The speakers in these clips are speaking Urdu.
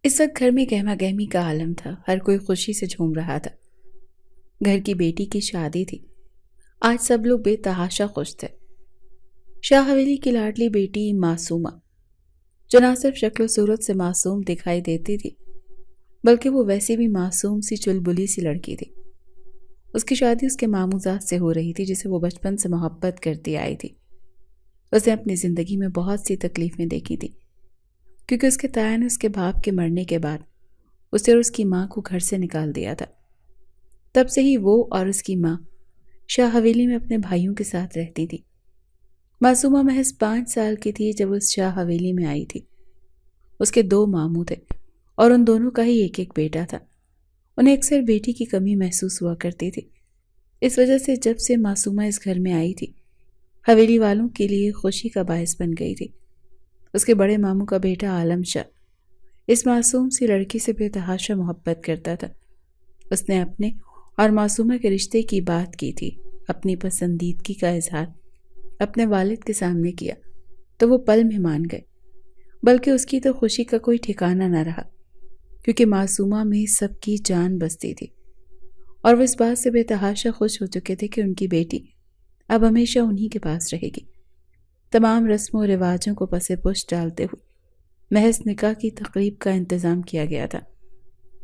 اس وقت گھر میں گہما گہمی کا عالم تھا، ہر کوئی خوشی سے جھوم رہا تھا۔ گھر کی بیٹی کی شادی تھی، آج سب لوگ بے تحاشا خوش تھے۔ شاہ حویلی کی لاڈلی بیٹی معصومہ، جو نہ صرف شکل و صورت سے معصوم دکھائی دیتی تھی بلکہ وہ ویسی بھی معصوم سی چلبلی سی لڑکی تھی۔ اس کی شادی اس کے ماموزاد سے ہو رہی تھی جسے وہ بچپن سے محبت کرتی آئی تھی۔ اس نے اپنی زندگی میں بہت سی تکلیفیں دیکھی تھی، کیونکہ اس کے تایا نے اس کے باپ کے مرنے کے بعد اسے اور اس کی ماں کو گھر سے نکال دیا تھا۔ تب سے ہی وہ اور اس کی ماں شاہ حویلی میں اپنے بھائیوں کے ساتھ رہتی تھی۔ معصومہ محض 5 سال کی تھی جب اس شاہ حویلی میں آئی تھی۔ اس کے 2 ماموں تھے اور ان دونوں کا ہی ایک بیٹا تھا۔ انہیں اکثر بیٹی کی کمی محسوس ہوا کرتی تھی۔ اس وجہ سے جب سے معصومہ اس گھر میں آئی تھی، حویلی والوں کے لیے خوشی کا باعث بن گئی تھی۔ اس کے بڑے ماموں کا بیٹا عالم شاہ اس معصوم سی لڑکی سے بے تحاشا محبت کرتا تھا۔ اس نے اپنے اور معصومہ کے رشتے کی بات کی تھی، اپنی پسندیدگی کا اظہار اپنے والد کے سامنے کیا تو وہ پل میں مان گئے، بلکہ اس کی تو خوشی کا کوئی ٹھکانہ نہ رہا، کیونکہ معصومہ میں سب کی جان بستی تھی اور وہ اس بات سے بے تحاشا خوش ہو چکے تھے کہ ان کی بیٹی اب ہمیشہ انہی کے پاس رہے گی۔ تمام رسم و رواجوں کو پس پش ڈالتے ہوئے محض نکاح کی تقریب کا انتظام کیا گیا تھا،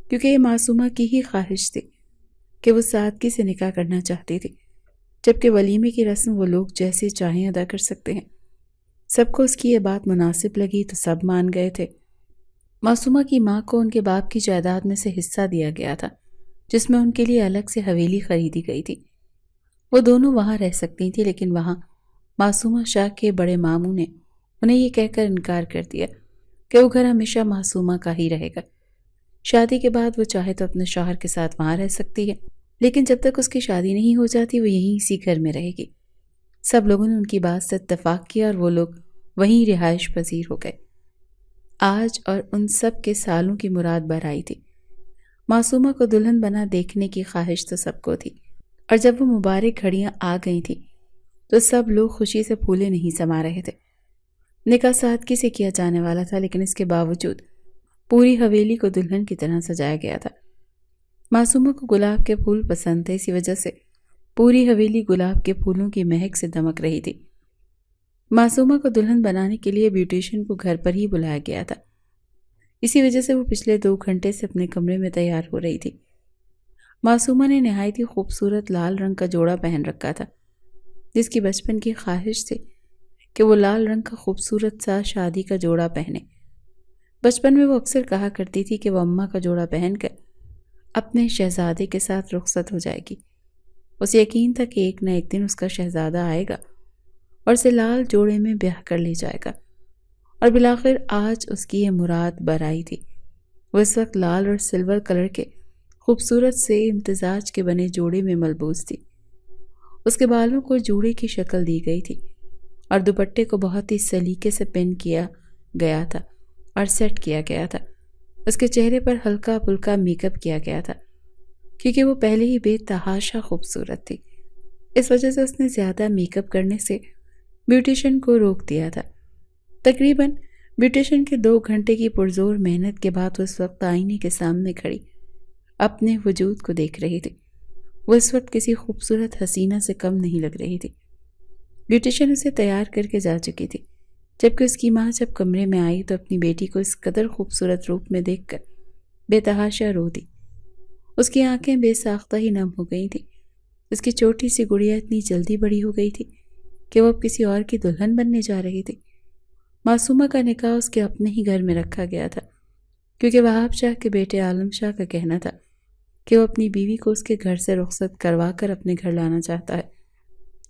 کیونکہ یہ معصومہ کی ہی خواہش تھی کہ وہ سادگی سے نکاح کرنا چاہتی تھی، جبکہ ولیمے کی رسم وہ لوگ جیسے چاہیں ادا کر سکتے ہیں۔ سب کو اس کی یہ بات مناسب لگی تو سب مان گئے تھے۔ معصومہ کی ماں کو ان کے باپ کی جائیداد میں سے حصہ دیا گیا تھا، جس میں ان کے لیے الگ سے حویلی خریدی گئی تھی۔ وہ دونوں وہاں رہ سکتی تھی، لیکن وہاں معصومہ شاہ کے بڑے ماموں نے انہیں یہ کہہ کر انکار کر دیا کہ وہ گھر ہمیشہ معصومہ کا ہی رہے گا۔ شادی کے بعد وہ چاہے تو اپنے شوہر کے ساتھ وہاں رہ سکتی ہے، لیکن جب تک اس کی شادی نہیں ہو جاتی وہ یہیں اسی گھر میں رہے گی۔ سب لوگوں نے ان کی بات سے اتفاق کیا اور وہ لوگ وہیں رہائش پذیر ہو گئے۔ آج اور ان سب کے سالوں کی مراد بر آئی تھی۔ معصومہ کو دلہن بنا دیکھنے کی خواہش تو سب کو تھی، اور جب وہ مبارک گھڑیاں آ گئی تھیں تو سب لوگ خوشی سے پھولے نہیں سما رہے تھے۔ نکاح سادگی سے کیا جانے والا تھا، لیکن اس کے باوجود پوری حویلی کو دلہن کی طرح سجایا گیا تھا۔ معصومہ کو گلاب کے پھول پسند تھے، اسی وجہ سے پوری حویلی گلاب کے پھولوں کی مہک سے دمک رہی تھی۔ معصومہ کو دلہن بنانے کے لیے بیوٹیشین کو گھر پر ہی بلایا گیا تھا، اسی وجہ سے وہ پچھلے 2 گھنٹے سے اپنے کمرے میں تیار ہو رہی تھی۔ معصومہ نے نہایت ہی خوبصورت لال رنگ کا جوڑا پہن رکھا تھا، جس کی بچپن کی خواہش تھی کہ وہ لال رنگ کا خوبصورت سا شادی کا جوڑا پہنے۔ بچپن میں وہ اکثر کہا کرتی تھی کہ وہ اماں کا جوڑا پہن کر اپنے شہزادے کے ساتھ رخصت ہو جائے گی۔ اسے یقین تھا کہ ایک نہ ایک دن اس کا شہزادہ آئے گا اور اسے لال جوڑے میں بیاہ کر لے جائے گا، اور بالآخر آج اس کی یہ مراد بر آئی تھی۔ وہ اس وقت لال اور سلور کلر کے خوبصورت سے امتزاج کے بنے جوڑے میں ملبوس تھی۔ اس کے بالوں کو جوڑے کی شکل دی گئی تھی اور دوپٹے کو بہت ہی سلیقے سے پن کیا گیا تھا اور سیٹ کیا گیا تھا۔ اس کے چہرے پر ہلکا پھلکا میک اپ کیا گیا تھا، کیونکہ وہ پہلے ہی بے تحاشا خوبصورت تھی۔ اس وجہ سے اس نے زیادہ میک اپ کرنے سے بیوٹیشین کو روک دیا تھا۔ تقریباً بیوٹیشین کے 2 گھنٹے کی پرزور محنت کے بعد وہ اس وقت آئینے کے سامنے کھڑی اپنے وجود کو دیکھ رہی تھی۔ وہ اس وقت کسی خوبصورت حسینہ سے کم نہیں لگ رہی تھی۔ بیوٹیشین اسے تیار کر کے جا چکی تھی، جبکہ اس کی ماں جب کمرے میں آئی تو اپنی بیٹی کو اس قدر خوبصورت روپ میں دیکھ کر بے تحاشا رو دی۔ اس کی آنکھیں بے ساختہ ہی نم ہو گئی تھیں۔ اس کی چھوٹی سی گڑیا اتنی جلدی بڑی ہو گئی تھی کہ وہ اب کسی اور کی دلہن بننے جا رہی تھی۔ معصومہ کا نکاح اس کے اپنے ہی گھر میں رکھا گیا تھا، کیونکہ وہاب شاہ کے بیٹے عالم شاہ کا کہنا تھا کہ وہ اپنی بیوی کو اس کے گھر سے رخصت کروا کر اپنے گھر لانا چاہتا ہے۔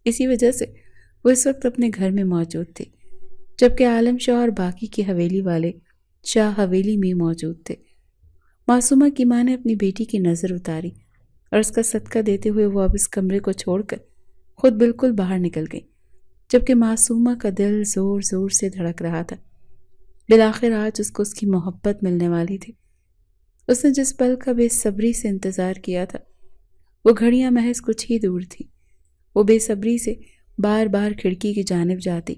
اسی وجہ سے وہ اس وقت اپنے گھر میں موجود تھی، جبکہ عالم شاہ اور باقی کی حویلی والے شاہ حویلی میں موجود تھے۔ معصومہ کی ماں نے اپنی بیٹی کی نظر اتاری اور اس کا صدقہ دیتے ہوئے وہ اب اس کمرے کو چھوڑ کر خود بالکل باہر نکل گئی، جبکہ معصومہ کا دل زور زور سے دھڑک رہا تھا۔ بالآخر آج اس کو اس کی محبت ملنے والی تھی۔ اس نے جس پل کا بے صبری سے انتظار کیا تھا، وہ گھڑیاں محض کچھ ہی دور تھی۔ وہ بے صبری سے بار بار کھڑکی کی جانب جاتی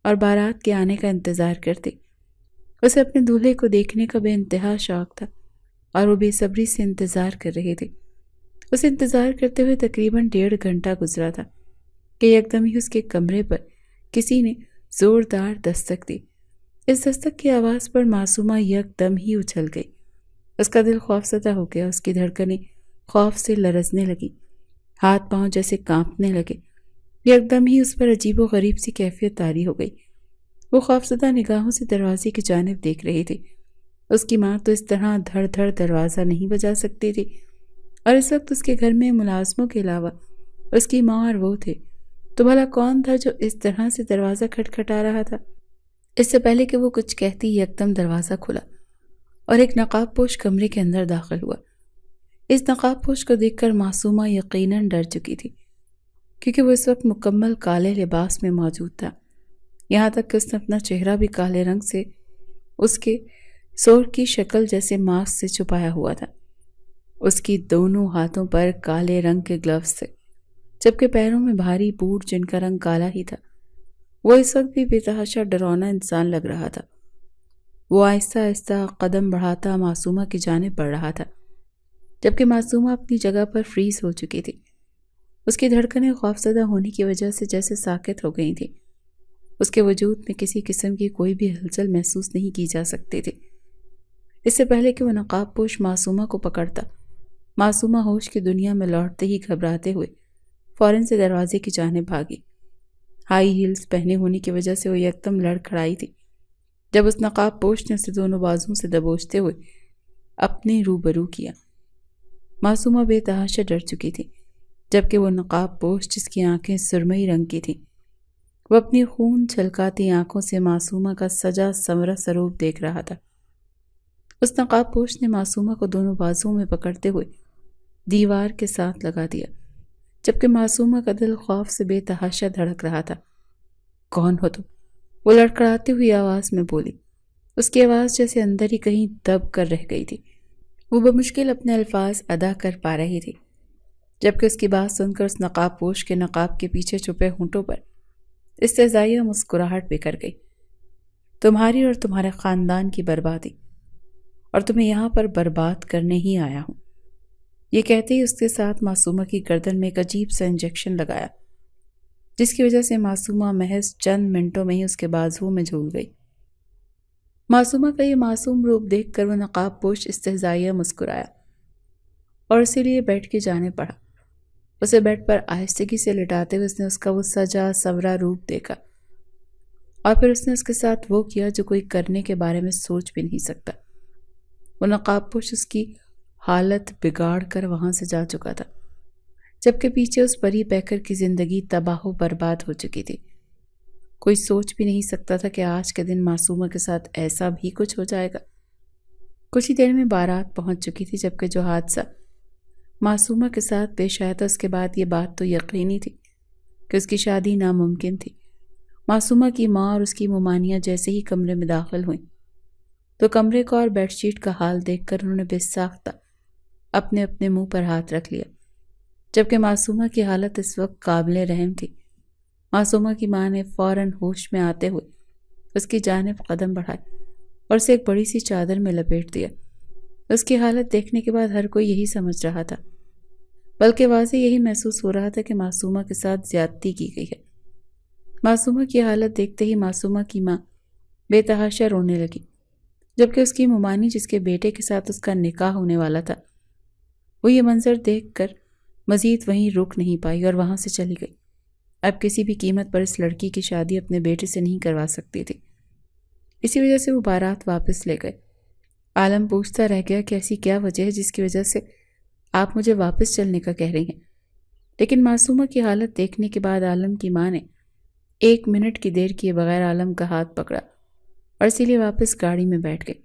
اور بارات کے آنے کا انتظار کرتی۔ اسے اپنے دولہے کو دیکھنے کا بے انتہا شوق تھا اور وہ بے صبری سے انتظار کر رہے تھے۔ اسے انتظار کرتے ہوئے تقریباً 1.5 گھنٹہ گزرا تھا کہ یکدم ہی اس کے کمرے پر کسی نے زوردار دستک دی۔ اس دستک کی آواز پر معصومہ یکدم ہی اچھل گئی۔ اس کا دل خوفزدہ ہو گیا، اس کی دھڑکنیں خوف سے لرزنے لگی، ہاتھ پاؤں جیسے کانپنے لگے۔ یکدم ہی اس پر عجیب و غریب سی کیفیت طاری ہو گئی۔ وہ خوفزدہ نگاہوں سے دروازے کی جانب دیکھ رہی تھی۔ اس کی ماں تو اس طرح دھڑ دھڑ دروازہ نہیں بجا سکتی تھی، اور اس وقت اس کے گھر میں ملازموں کے علاوہ اس کی ماں اور وہ تھے، تو بھلا کون تھا جو اس طرح سے دروازہ کھٹکھٹا رہا تھا؟ اس سے پہلے کہ وہ کچھ کہتی یکدم دروازہ کھلا اور ایک نقاب پوش کمرے کے اندر داخل ہوا۔ اس نقاب پوش کو دیکھ کر معصومہ یقیناً ڈر چکی تھی، کیونکہ وہ اس وقت مکمل کالے لباس میں موجود تھا، یہاں تک کہ اس نے اپنا چہرہ بھی کالے رنگ سے اس کے سور کی شکل جیسے ماسک سے چھپایا ہوا تھا۔ اس کی دونوں ہاتھوں پر کالے رنگ کے گلوز تھے، جبکہ پیروں میں بھاری بوٹ جن کا رنگ کالا ہی تھا۔ وہ اس وقت بھی بے تحاشا ڈراؤنا انسان لگ رہا تھا۔ وہ آہستہ آہستہ قدم بڑھاتا معصومہ کی جانب بڑھ رہا تھا، جبکہ معصومہ اپنی جگہ پر فریز ہو چکی تھی۔ اس کی دھڑکنیں خوفزدہ ہونے کی وجہ سے جیسے ساکت ہو گئی تھیں۔ اس کے وجود میں کسی قسم کی کوئی بھی ہلچل محسوس نہیں کی جا سکتی تھی۔ اس سے پہلے کہ وہ نقاب پوش معصومہ کو پکڑتا، معصومہ ہوش کی دنیا میں لوٹتے ہی گھبراتے ہوئے فوراً سے دروازے کی جانب بھاگی۔ ہائی ہیلز پہنے ہونے کی وجہ سے وہ یکدم لڑکھڑائی تھی جب اس نقاب پوش نے اسے دونوں بازوؤں سے دبوچتے ہوئے اپنے روبرو کیا۔ معصومہ بے تحاشا ڈر چکی تھی، جبکہ وہ نقاب پوش جس کی آنکھیں سرمئی رنگ کی تھیں، وہ اپنی خون چھلکاتی آنکھوں سے معصومہ کا سجا سنورا سروپ دیکھ رہا تھا۔ اس نقاب پوش نے معصومہ کو دونوں بازوؤں میں پکڑتے ہوئے دیوار کے ساتھ لگا دیا، جبکہ معصومہ کا دل خوف سے بے تحاشا دھڑک رہا تھا۔ کون ہو تم؟ وہ لڑکھڑاتی ہوئی آواز میں بولی۔ اس کی آواز جیسے اندر ہی کہیں دب کر رہ گئی تھی۔ وہ بمشکل اپنے الفاظ ادا کر پا رہی تھی، جبکہ اس کی بات سن کر اس نقاب پوش کے نقاب کے پیچھے چھپے ہونٹوں پر استہزائیہ مسکراہٹ بکھر گئی۔ تمہاری اور تمہارے خاندان کی بربادی، اور تمہیں یہاں پر برباد کرنے ہی آیا ہوں۔ یہ کہتے ہی اس کے ساتھ معصومہ کی گردن میں ایک عجیب سا انجیکشن لگایا، جس کی وجہ سے معصومہ محض چند منٹوں میں ہی اس کے بازوؤں میں جھول گئی۔ معصومہ کا یہ معصوم روپ دیکھ کر وہ نقاب پوش استہزائیہ مسکرایا اور اسی لیے بیڈ کی جانب بڑھا۔ اسے بیڈ پر آہستگی سے لٹاتے ہوئے اس نے اس کا وہ سجا سورا روپ دیکھا، اور پھر اس نے اس کے ساتھ وہ کیا جو کوئی کرنے کے بارے میں سوچ بھی نہیں سکتا۔ وہ نقاب پوش اس کی حالت بگاڑ کر وہاں سے جا چکا تھا، جبکہ پیچھے اس پری پیکر کی زندگی تباہ و برباد ہو چکی تھی۔ کوئی سوچ بھی نہیں سکتا تھا کہ آج کے دن معصومہ کے ساتھ ایسا بھی کچھ ہو جائے گا۔ کچھ ہی دیر میں بارات پہنچ چکی تھی، جبکہ جو حادثہ معصومہ کے ساتھ پیش آیا تھا اس کے بعد یہ بات تو یقینی تھی کہ اس کی شادی ناممکن تھی۔ معصومہ کی ماں اور اس کی ممانیاں جیسے ہی کمرے میں داخل ہوئیں تو کمرے کا اور بیڈ شیٹ کا حال دیکھ کر انہوں نے بے ساختہ اپنے اپنے منہ پر ہاتھ رکھ لیا، جبکہ معصومہ کی حالت اس وقت قابل رحم تھی۔ معصومہ کی ماں نے فوراً ہوش میں آتے ہوئے اس کی جانب قدم بڑھائے اور اسے ایک بڑی سی چادر میں لپیٹ دیا۔ اس کی حالت دیکھنے کے بعد ہر کوئی یہی سمجھ رہا تھا، بلکہ واضح یہی محسوس ہو رہا تھا کہ معصومہ کے ساتھ زیادتی کی گئی ہے۔ معصومہ کی حالت دیکھتے ہی معصومہ کی ماں بے تحاشا رونے لگی، جبکہ اس کی ممانی جس کے بیٹے کے ساتھ اس کا نکاح ہونے والا تھا، وہ یہ منظر دیکھ کر مزید وہیں رک نہیں پائی اور وہاں سے چلی گئی۔ اب کسی بھی قیمت پر اس لڑکی کی شادی اپنے بیٹے سے نہیں کروا سکتی تھی، اسی وجہ سے وہ بارات واپس لے گئے۔ عالم پوچھتا رہ گیا کہ ایسی کیا وجہ ہے جس کی وجہ سے آپ مجھے واپس چلنے کا کہہ رہی ہیں، لیکن معصومہ کی حالت دیکھنے کے بعد عالم کی ماں نے 1 منٹ کی دیر کیے بغیر عالم کا ہاتھ پکڑا اور اسی لیے واپس گاڑی میں بیٹھ گئی۔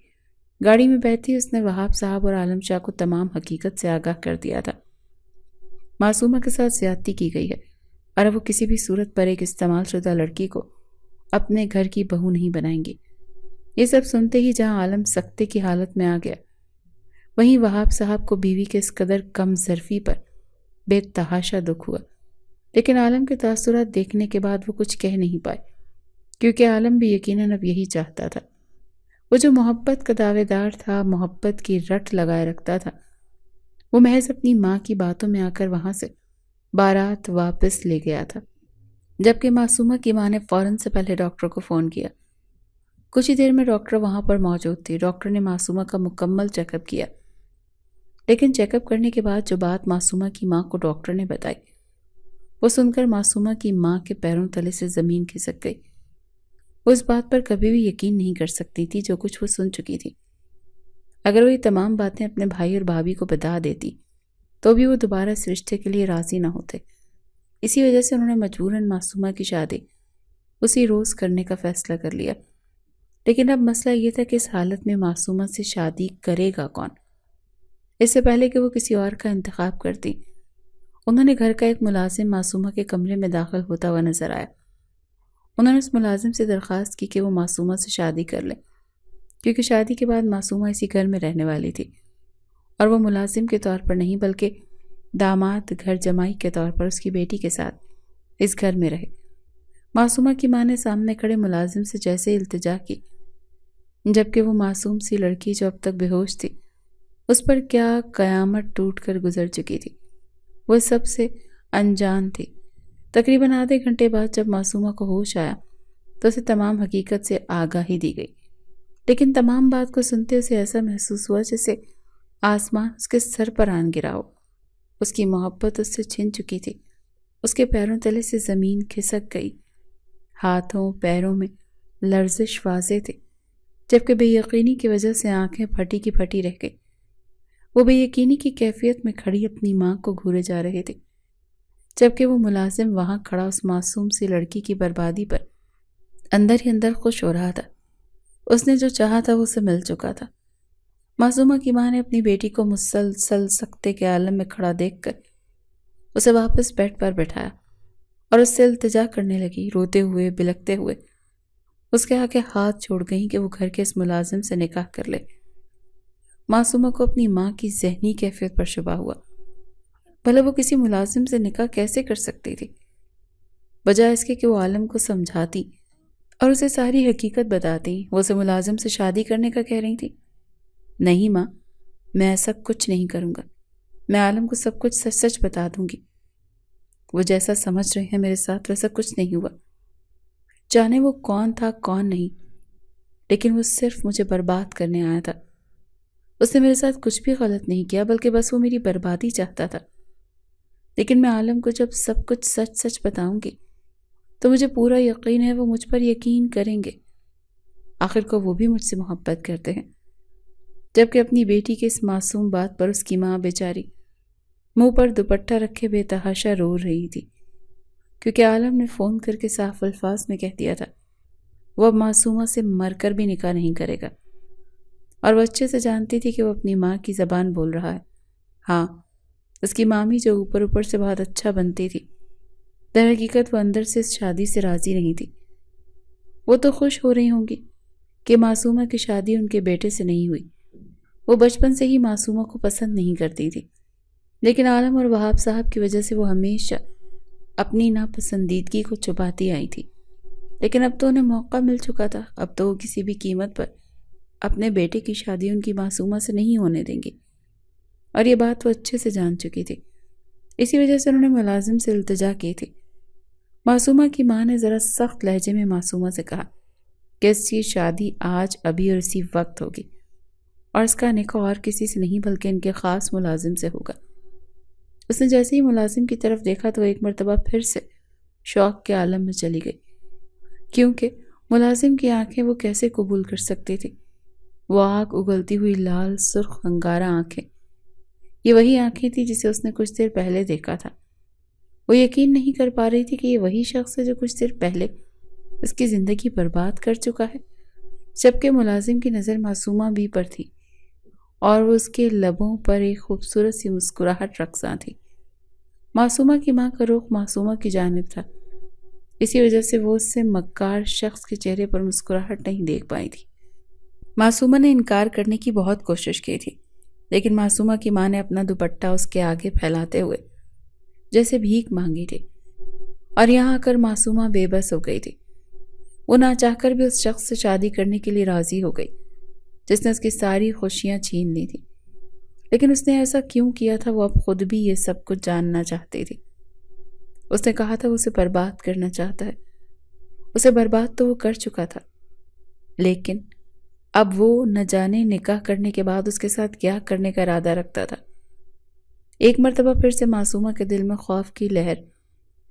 گاڑی میں بیٹھی اس نے وہاب صاحب اور عالم شاہ کو تمام حقیقت سے آگاہ کر دیا تھا۔ معصومہ کے ساتھ زیادتی کی گئی ہے اور اب وہ کسی بھی صورت پر ایک استعمال شدہ لڑکی کو اپنے گھر کی بہو نہیں بنائیں گی۔ یہ سب سنتے ہی جہاں عالم سکتے کی حالت میں آ گیا، وہیں وہاب صاحب کو بیوی کے اس قدر کم ظرفی پر بے تحاشا دکھ ہوا، لیکن عالم کے تاثرات دیکھنے کے بعد وہ کچھ کہہ نہیں پائے، کیونکہ عالم بھی یقیناً اب یہی چاہتا تھا۔ وہ جو محبت کا دعوے دار تھا، محبت کی رٹ لگائے رکھتا تھا، وہ محض اپنی ماں کی باتوں میں آ کر وہاں سے بارات واپس لے گیا تھا، جبکہ معصومہ کی ماں نے فوراً سے پہلے ڈاکٹر کو فون کیا۔ کچھ ہی دیر میں ڈاکٹر وہاں پر موجود تھی۔ ڈاکٹر نے معصومہ کا مکمل چیک اپ کیا، لیکن چیک اپ کرنے کے بعد جو بات معصومہ کی ماں کو ڈاکٹر نے بتائی، وہ سن کر معصومہ کی ماں کے پیروں تلے سے زمین کھسک گئی۔ وہ اس بات پر کبھی بھی یقین نہیں کر سکتی تھی جو کچھ وہ سن چکی تھی۔ اگر وہ یہ تمام باتیں اپنے بھائی اور بھابھی کو بتا دیتی تو بھی وہ دوبارہ اس رشتے کے لیے راضی نہ ہوتے۔ اسی وجہ سے انہوں نے مجبوراً معصومہ کی شادی اسی روز کرنے کا فیصلہ کر لیا۔ لیکن اب مسئلہ یہ تھا کہ اس حالت میں معصومہ سے شادی کرے گا کون؟ اس سے پہلے کہ وہ کسی اور کا انتخاب کرتی، انہوں نے گھر کا ایک ملازم معصومہ کے کمرے میں داخل ہوتا ہوا نظر آیا۔ انہوں نے اس ملازم سے درخواست کی کہ وہ معصومہ سے شادی کر لے، کیونکہ شادی کے بعد معصومہ اسی گھر میں رہنے والی تھی، اور وہ ملازم کے طور پر نہیں بلکہ داماد گھر جمائی کے طور پر اس کی بیٹی کے ساتھ اس گھر میں رہے۔ معصومہ کی ماں نے سامنے کھڑے ملازم سے جیسے التجا کی، جبکہ وہ معصوم سی لڑکی جو اب تک بے ہوش تھی، اس پر کیا قیامت ٹوٹ کر گزر چکی تھی۔ وہ سب سے انجان تھی۔ تقریباً آدھے گھنٹے بعد جب معصومہ کو ہوش آیا تو اسے تمام حقیقت سے آگاہی دی گئی، لیکن تمام بات کو سنتے اسے ایسا محسوس ہوا جیسے آسمان اس کے سر پر آن گرا ہو۔ اس کی محبت اس سے چھن چکی تھی۔ اس کے پیروں تلے سے زمین کھسک گئی۔ ہاتھوں پیروں میں لرزش واضح تھی، جبکہ بے یقینی کی وجہ سے آنکھیں پھٹی کی پھٹی رہ گئی۔ وہ بے یقینی کی کیفیت میں کھڑی اپنی ماں کو گھورے جا رہے تھے، جبکہ وہ ملازم وہاں کھڑا اس معصوم سی لڑکی کی بربادی پر اندر ہی اندر خوش ہو رہا تھا۔ اس نے جو چاہا تھا وہ اسے مل چکا تھا۔ معصومہ کی ماں نے اپنی بیٹی کو مسلسل سکتے کے عالم میں کھڑا دیکھ کر اسے واپس بیڈ پر بٹھایا اور اس سے التجا کرنے لگی، روتے ہوئے بلکتے ہوئے۔ اس کے آگے ہاتھ چھوڑ گئیں کہ وہ گھر کے اس ملازم سے نکاح کر لے۔ معصومہ کو اپنی ماں کی ذہنی کیفیت پر شبہ ہوا۔ بھلا وہ کسی ملازم سے نکاح کیسے کر سکتی تھی؟ بجائے اس کے کہ وہ عالم کو سمجھاتی اور اسے ساری حقیقت بتاتی، وہ اسے ملازم سے شادی کرنے کا کہہ رہی تھی۔ نہیں ماں، میں ایسا کچھ نہیں کروں گا۔ میں عالم کو سب کچھ سچ سچ بتا دوں گی۔ وہ جیسا سمجھ رہے ہیں میرے ساتھ ویسا کچھ نہیں ہوا۔ جانے وہ کون تھا کون نہیں، لیکن وہ صرف مجھے برباد کرنے آیا تھا۔ اس نے میرے ساتھ کچھ بھی غلط نہیں کیا، بلکہ بس وہ میری بربادی چاہتا تھا۔ لیکن میں عالم کو جب سب کچھ سچ سچ بتاؤں گی تو مجھے پورا یقین ہے وہ مجھ پر یقین کریں گے۔ آخر کو وہ بھی مجھ سے محبت کرتے ہیں۔ جبکہ اپنی بیٹی کے اس معصوم بات پر اس کی ماں بیچاری منہ پر دوپٹہ رکھے بے تحاشا رو رہی تھی، کیونکہ عالم نے فون کر کے صاف الفاظ میں کہہ دیا تھا وہ اب معصومہ سے مر کر بھی نکاح نہیں کرے گا، اور وہ اچھے سے جانتی تھی کہ وہ اپنی ماں کی زبان بول رہا ہے۔ ہاں، اس کی مامی جو اوپر اوپر سے بہت اچھا بنتی تھی، در حقیقت وہ اندر سے اس شادی سے راضی نہیں تھی۔ وہ تو خوش ہو رہی ہوں گی کہ معصومہ کی شادی ان کے بیٹے سے نہیں ہوئی۔ وہ بچپن سے ہی معصومہ کو پسند نہیں کرتی تھی، لیکن عالم اور وہاب صاحب کی وجہ سے وہ ہمیشہ اپنی ناپسندیدگی کو چھپاتی آئی تھی۔ لیکن اب تو انہیں موقع مل چکا تھا، اب تو وہ کسی بھی قیمت پر اپنے بیٹے کی شادی ان کی معصومہ سے نہیں ہونے دیں گی، اور یہ بات وہ اچھے سے جان چکی تھی۔ اسی وجہ سے انہوں نے ملازم سے التجا کی تھی۔ معصومہ کی ماں نے ذرا سخت لہجے میں معصومہ سے کہا کہ اس کی شادی آج ابھی اور اسی وقت ہوگی، اور اس کا نکاح اور کسی سے نہیں بلکہ ان کے خاص ملازم سے ہوگا۔ اس نے جیسے ہی ملازم کی طرف دیکھا تو ایک مرتبہ پھر سے شوق کے عالم میں چلی گئی، کیونکہ ملازم کی آنکھیں وہ کیسے قبول کر سکتی تھی؟ وہ آگ اگلتی ہوئی لال سرخ انگارہ آنکھیں، یہ وہی آنکھیں تھی جسے اس نے کچھ دیر پہلے دیکھا تھا۔ وہ یقین نہیں کر پا رہی تھی کہ یہ وہی شخص ہے جو کچھ دیر پہلے اس کی زندگی برباد کر چکا ہے، جبکہ ملازم کی نظر معصومہ بھی پر تھی، اور وہ اس کے لبوں پر ایک خوبصورت سی مسکراہٹ رقصاں تھی۔ معصومہ کی ماں کا رخ معصومہ کی جانب تھا، اسی وجہ سے وہ اس سے مکار شخص کے چہرے پر مسکراہٹ نہیں دیکھ پائی تھی۔ معصومہ نے انکار کرنے کی بہت کوشش کی تھی، لیکن معصومہ کی ماں نے اپنا دوپٹہ اس کے آگے پھیلاتے ہوئے جیسے بھیک مانگی تھی، اور یہاں آ کر معصومہ بے بس ہو گئی تھی۔ وہ نہ چاہ کر بھی اس شخص سے شادی کرنے کے لیے راضی ہو گئی، جس نے اس کی ساری خوشیاں چھین لی تھی، لیکن اس نے ایسا کیوں کیا تھا وہ اب خود بھی یہ سب کچھ جاننا چاہتی تھی۔ اس نے کہا تھا وہ اسے برباد کرنا چاہتا ہے، اسے برباد تو وہ کر چکا تھا، لیکن اب وہ نہ جانے نکاح کرنے کے بعد اس کے ساتھ کیا کرنے کا ارادہ رکھتا تھا۔ ایک مرتبہ پھر سے معصومہ کے دل میں خوف کی لہر،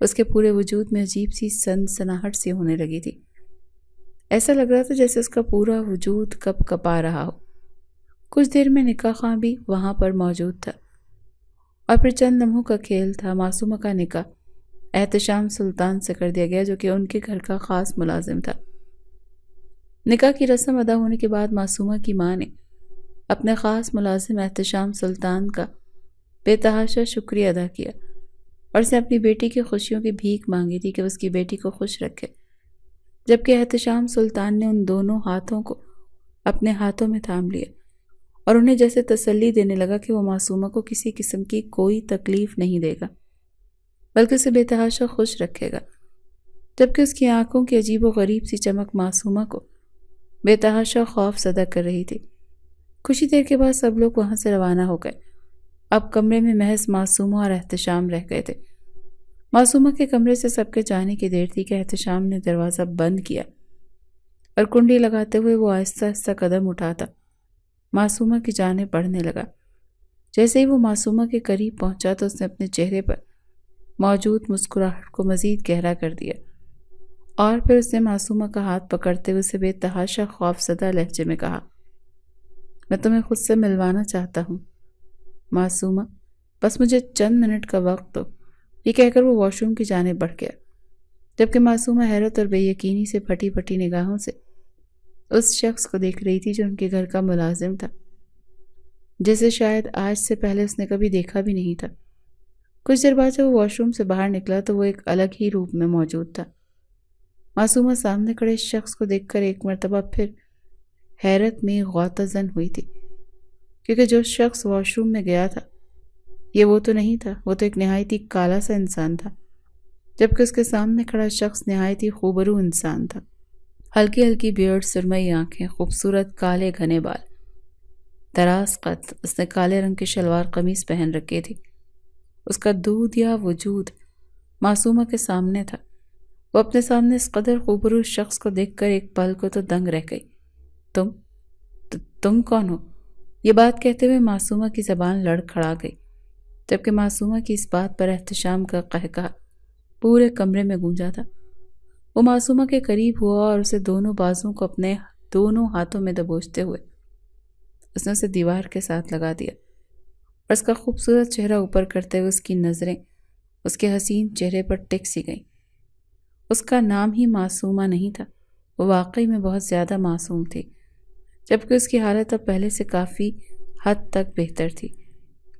اس کے پورے وجود میں عجیب سی سنسناہٹ سی ہونے لگی تھی۔ ایسا لگ رہا تھا جیسے اس کا پورا وجود کپ کپا رہا ہو۔ کچھ دیر میں نکاح خواں بھی وہاں پر موجود تھا، اور پھر چند لمحوں کا کھیل تھا۔ معصومہ کا نکاح احتشام سلطان سے کر دیا گیا، جو کہ ان کے گھر کا خاص ملازم تھا۔ نکاح کی رسم ادا ہونے کے بعد معصومہ کی ماں نے اپنے خاص ملازم احتشام سلطان کا بے تحاشا شکریہ ادا کیا، اور اسے اپنی بیٹی کی خوشیوں کی بھیک مانگی تھی کہ اس کی بیٹی کو خوش رکھے، جبکہ احتشام سلطان نے ان دونوں ہاتھوں کو اپنے ہاتھوں میں تھام لیا اور انہیں جیسے تسلی دینے لگا کہ وہ معصومہ کو کسی قسم کی کوئی تکلیف نہیں دے گا، بلکہ اسے بے تحاشا خوش رکھے گا، جبکہ اس کی آنکھوں کی عجیب و غریب سی چمک معصومہ کو بے تحاشا خوف زدہ کر رہی تھی۔ کچھ دیر کے بعد سب لوگ وہاں سے روانہ ہو گئے۔ اب کمرے میں محض معصومہ اور احتشام رہ گئے تھے۔ معصومہ کے کمرے سے سب کے جانے کی دیر تھی کہ احتشام نے دروازہ بند کیا اور کنڈی لگاتے ہوئے وہ آہستہ آہستہ قدم اٹھاتا معصومہ کی جانب بڑھنے لگا۔ جیسے ہی وہ معصومہ کے قریب پہنچا تو اس نے اپنے چہرے پر موجود مسکراہٹ کو مزید گہرا کر دیا، اور پھر اس نے معصومہ کا ہاتھ پکڑتے ہوئے اسے بے تحاشا خوف زدہ لہجے میں کہا، میں تمہیں خود سے ملوانا چاہتا ہوں معصومہ، بس مجھے چند منٹ کا وقت دو۔ یہ کہہ کر وہ واش روم کی جانب بڑھ گیا، جبکہ معصومہ حیرت اور بے یقینی سے پھٹی پھٹی نگاہوں سے اس شخص کو دیکھ رہی تھی جو ان کے گھر کا ملازم تھا، جسے شاید آج سے پہلے اس نے کبھی دیکھا بھی نہیں تھا۔ کچھ دیر بعد جب وہ واش روم سے باہر نکلا تو وہ ایک الگ ہی روپ میں موجود تھا۔ معصومہ سامنے کھڑے اس شخص کو دیکھ کر ایک مرتبہ پھر حیرت میں غوطہ زن ہوئی تھی، کیونکہ جو شخص واش روم میں گیا تھا یہ وہ تو نہیں تھا، وہ تو ایک نہایت ہی کالا سا انسان تھا، جبکہ اس کے سامنے کھڑا شخص نہایت ہی خوبرو انسان تھا۔ ہلکی ہلکی بیئرڈ، سرمئی آنکھیں، خوبصورت کالے گھنے بال، دراز قد، اس نے کالے رنگ کی شلوار قمیص پہن رکھی تھی۔ اس کا دودھیا وجود معصومہ کے سامنے تھا۔ وہ اپنے سامنے اس قدر خوبرو شخص کو دیکھ کر ایک پل کو تو دنگ رہ گئی۔ تم کون ہو؟ یہ بات کہتے ہوئے معصومہ کی زبان لڑکھڑا گئی، جبکہ معصومہ کی اس بات پر احتشام کا قہقہا پورے کمرے میں گونجا تھا۔ وہ معصومہ کے قریب ہوا اور اسے دونوں بازوؤں کو اپنے دونوں ہاتھوں میں دبوچتے ہوئے اس نے اسے دیوار کے ساتھ لگا دیا، اور اس کا خوبصورت چہرہ اوپر کرتے ہوئے اس کی نظریں اس کے حسین چہرے پر ٹک سی گئیں۔ اس کا نام ہی معصومہ نہیں تھا، وہ واقعی میں بہت زیادہ معصوم تھی، جبکہ اس کی حالت اب پہلے سے کافی حد تک بہتر تھی۔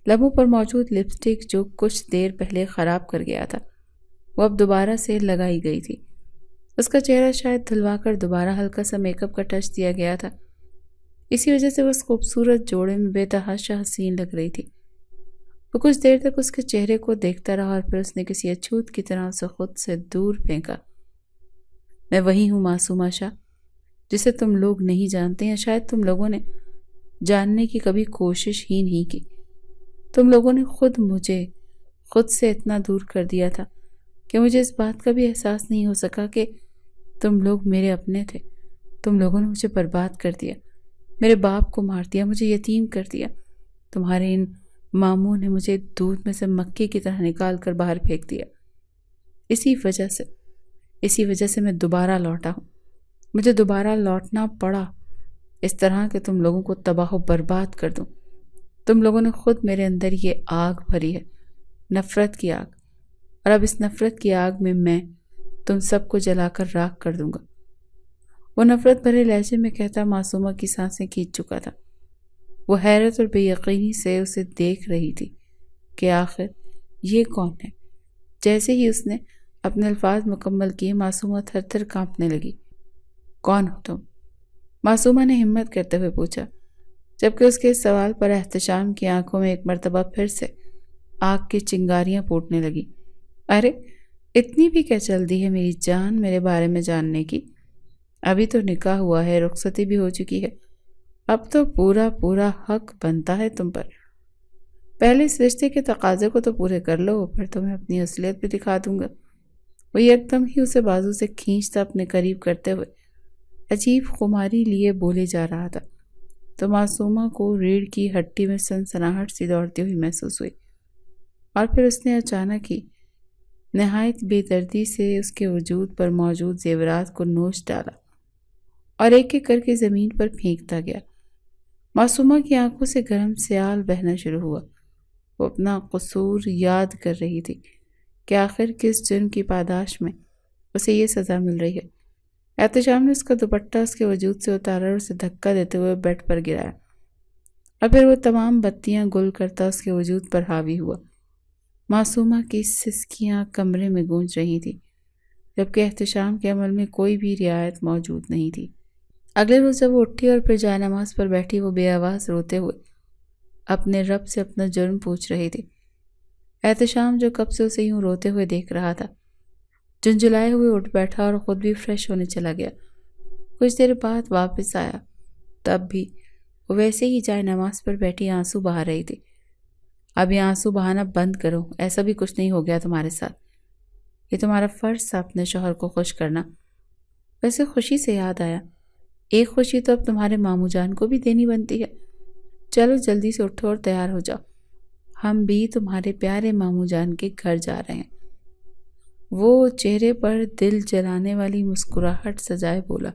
لبوں پر موجود لپسٹک جو کچھ دیر پہلے خراب کر گیا تھا وہ اب دوبارہ سے لگائی گئی تھی۔ اس کا چہرہ شاید دھلوا کر دوبارہ ہلکا سا میک اپ کا ٹچ دیا گیا تھا، اسی وجہ سے وہ اس خوبصورت جوڑے میں بے تحاشا حسین لگ رہی تھی۔ وہ کچھ دیر تک اس کے چہرے کو دیکھتا رہا اور پھر اس نے کسی اچھوت کی طرح اسے خود سے دور پھینکا۔ میں وہی ہوں معصومہ شاہ جسے تم لوگ نہیں جانتے، یا شاید تم لوگوں نے جاننے کی کبھی کوشش ہی نہیں کی۔ تم لوگوں نے مجھے خود سے اتنا دور کر دیا تھا کہ مجھے اس بات کا بھی احساس نہیں ہو سکا کہ تم لوگ میرے اپنے تھے۔ تم لوگوں نے مجھے برباد کر دیا، میرے باپ کو مار دیا، مجھے یتیم کر دیا۔ تمہارے ان ماموں نے مجھے دودھ میں سے مکھی کی طرح نکال کر باہر پھینک دیا۔ اسی وجہ سے میں دوبارہ لوٹا ہوں، مجھے دوبارہ لوٹنا پڑا اس طرح کہ تم لوگوں کو تباہ و برباد کر دوں۔ تم لوگوں نے خود میرے اندر یہ آگ بھری ہے، نفرت کی آگ، اور اب اس نفرت کی آگ میں تم سب کو جلا کر راکھ کر دوں گا۔ وہ نفرت بھرے لہجے میں کہتا معصومہ کی سانسیں کھینچ چکا تھا۔ وہ حیرت اور بے یقینی سے اسے دیکھ رہی تھی کہ آخر یہ کون ہے۔ جیسے ہی اس نے اپنے الفاظ مکمل کیے معصومہ تھر تھر کانپنے لگی۔ کون ہو تم؟ معصومہ نے ہمت کرتے ہوئے پوچھا، جبکہ اس کے اس سوال پر احتشام کی آنکھوں میں ایک مرتبہ پھر سے آگ کی چنگاریاں پھوٹنے لگی۔ ارے اتنی بھی کیا جلدی ہے میری جان میرے بارے میں جاننے کی؟ ابھی تو نکاح ہوا ہے، رخصتی بھی ہو چکی ہے، اب تو پورا حق بنتا ہے تم پر. پہلے اس رشتے کے تقاضے کو تو پورے کر لو، پھر تمہیں اپنی اصلیت بھی دکھا دوں گا. وہ ایک دم ہی اسے بازو سے کھینچتا اپنے قریب کرتے ہوئے عجیب خماری لیے بولے جا رہا تھا تو معصومہ کو ریڑھ کی ہڈی میں سنسناہٹ سی دوڑتی ہوئی محسوس ہوئی. اور پھر اس نے اچانک ہی نہایت بے دردی سے اس کے وجود پر موجود زیورات کو نوچ ڈالا اور ایک ایک کر کے زمین پر پھینکتا گیا. معصومہ کی آنکھوں سے گرم سیال بہنا شروع ہوا. وہ اپنا قصور یاد کر رہی تھی کہ آخر کس جرم کی پاداش میں اسے یہ سزا مل رہی ہے. احتشام نے اس کا دوپٹہ اس کے وجود سے اتارا اور اسے دھکا دیتے ہوئے بیڈ پر گرایا اور پھر وہ تمام بتیاں گل کرتا اس کے وجود پر حاوی ہوا. معصومہ کی سسکیاں کمرے میں گونج رہی تھی جبکہ احتشام کے عمل میں کوئی بھی رعایت موجود نہیں تھی. اگلے روز جب وہ اٹھی اور پھر جائے نماز پر بیٹھی، وہ بے آواز روتے ہوئے اپنے رب سے اپنا جرم پوچھ رہی تھی. احتشام جو کب سے اسے یوں روتے ہوئے دیکھ رہا تھا جھنجھلائے ہوئے اٹھ بیٹھا اور خود بھی فریش ہونے چلا گیا. کچھ دیر بعد واپس آیا. تب بھی وہ ویسے ہی جائے نماز پر بیٹھی آنسو بہا رہی تھی. اب یہ آنسو بہانا بند کرو، ایسا بھی کچھ نہیں ہو گیا تمہارے ساتھ. یہ تمہارا فرض تھا اپنے شوہر کو خوش کرنا. ویسے خوشی سے یاد آیا، ایک خوشی تو اب تمہارے ماموں جان کو بھی دینی بنتی ہے. چلو جلدی سے اٹھو اور تیار ہو جاؤ، ہم بھی تمہارے پیارے ماموں جان کے گھر جا رہے ہیں. وہ چہرے پر دل جلانے والی مسکراہٹ سجائے بولا،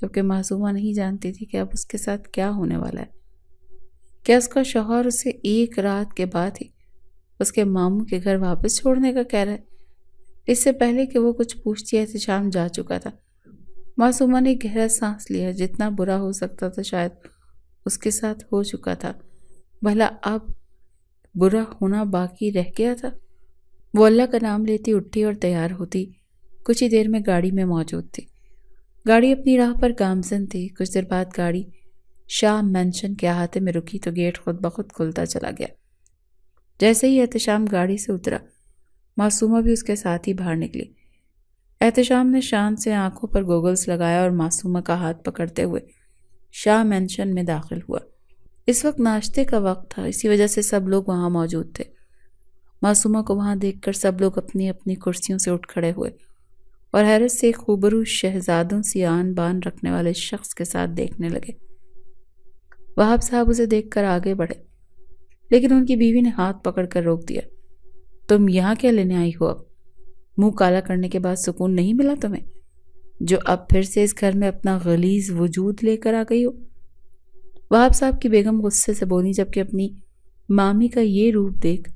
جبکہ معصومہ نہیں جانتی تھی کہ اب اس کے ساتھ کیا ہونے والا ہے. کیا اس کا شوہر اسے ایک رات کے بعد ہی اس کے ماموں کے گھر واپس چھوڑنے کا کہہ رہا ہے؟ اس سے پہلے کہ وہ کچھ پوچھتی احتشام جا چکا تھا. معصومہ نے گہرا سانس لیا. جتنا برا ہو سکتا تھا شاید اس کے ساتھ ہو چکا تھا، بھلا اب برا ہونا باقی رہ گیا تھا؟ وہ اللہ کا نام لیتی اٹھی اور تیار ہوتی کچھ ہی دیر میں گاڑی میں موجود تھی. گاڑی اپنی راہ پر گامزن تھی. کچھ دیر بعد گاڑی شاہ مینشن کے احاطے میں رکی تو گیٹ خود بخود کھلتا چلا گیا. جیسے ہی احتشام گاڑی سے اترا، معصومہ بھی اس کے ساتھ ہی باہر نکلی. احتشام نے شان سے آنکھوں پر گوگلز لگایا اور معصومہ کا ہاتھ پکڑتے ہوئے شاہ مینشن میں داخل ہوا. اس وقت ناشتے کا وقت تھا، اسی وجہ سے سب لوگ وہاں موجود تھے. معصومہ کو وہاں دیکھ کر سب لوگ اپنی اپنی کرسیوں سے اٹھ کھڑے ہوئے اور حیرت سے ایک خوبرو شہزادوں سی آن بان رکھنے والے شخص کے ساتھ دیکھنے لگے. وہاب صاحب اسے دیکھ کر آگے بڑھے، لیکن ان کی بیوی نے ہاتھ پکڑ کر روک دیا. تم یہاں کیا لینے آئی ہو؟ اب منہ کالا کرنے کے بعد سکون نہیں ملا تمہیں، جو اب پھر سے اس گھر میں اپنا غلیظ وجود لے کر آ گئی ہو؟ وہاب صاحب کی بیگم غصے سے بولی، جبکہ اپنی مامی کا یہ روپ دیکھ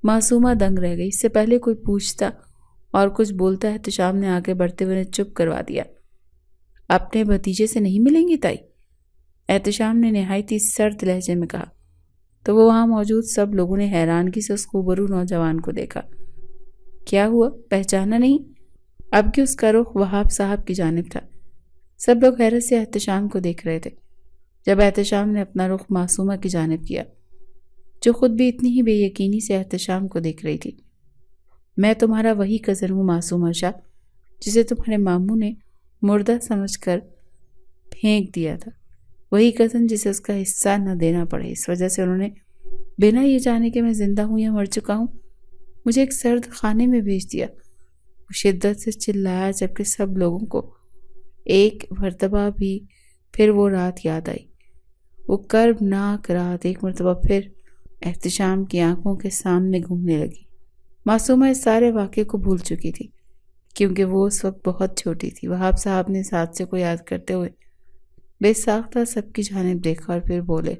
معصومہ دنگ رہ گئی. اس سے پہلے کوئی پوچھتا اور کچھ بولتا احتشام نے آگے بڑھتے ہوئے چپ کروا دیا. اپنے بھتیجے سے نہیں ملیں گی تائی؟ احتشام نے نہایت ہی سرد لہجے میں کہا تو وہ وہاں موجود سب لوگوں نے حیرانگی سے اس خوبرو نوجوان کو دیکھا. کیا ہوا، پہچانا نہیں؟ اب کہ اس کا رخ وہاب صاحب کی جانب تھا. سب لوگ حیرت سے احتشام کو دیکھ رہے تھے. جب احتشام نے اپنا رخ معصومہ کی جانب کیا، جو خود بھی اتنی ہی بے یقینی سے احتشام کو دیکھ رہی تھی. میں تمہارا وہی کزن ہوں معصومہ شاہ، جسے تمہارے ماموں نے مردہ سمجھ کر پھینک دیا تھا. وہی کزن جسے اس کا حصہ نہ دینا پڑے. اس وجہ سے انہوں نے بنا یہ جانے کہ میں زندہ ہوں یا مر چکا ہوں مجھے ایک سرد خانے میں بھیج دیا. وہ شدت سے چلایا، جبکہ سب لوگوں کو ایک مرتبہ بھی پھر وہ رات یاد آئی. وہ کربناک رات ایک مرتبہ پھر احتشام کی آنکھوں کے سامنے گھومنے لگی. معصومہ اس سارے واقعے کو بھول چکی تھی کیونکہ وہ اس وقت بہت چھوٹی تھی. وہاب صاحب نے اس حادثے کو یاد کرتے ہوئے بے ساختہ سب کی جانب دیکھا اور پھر بولے،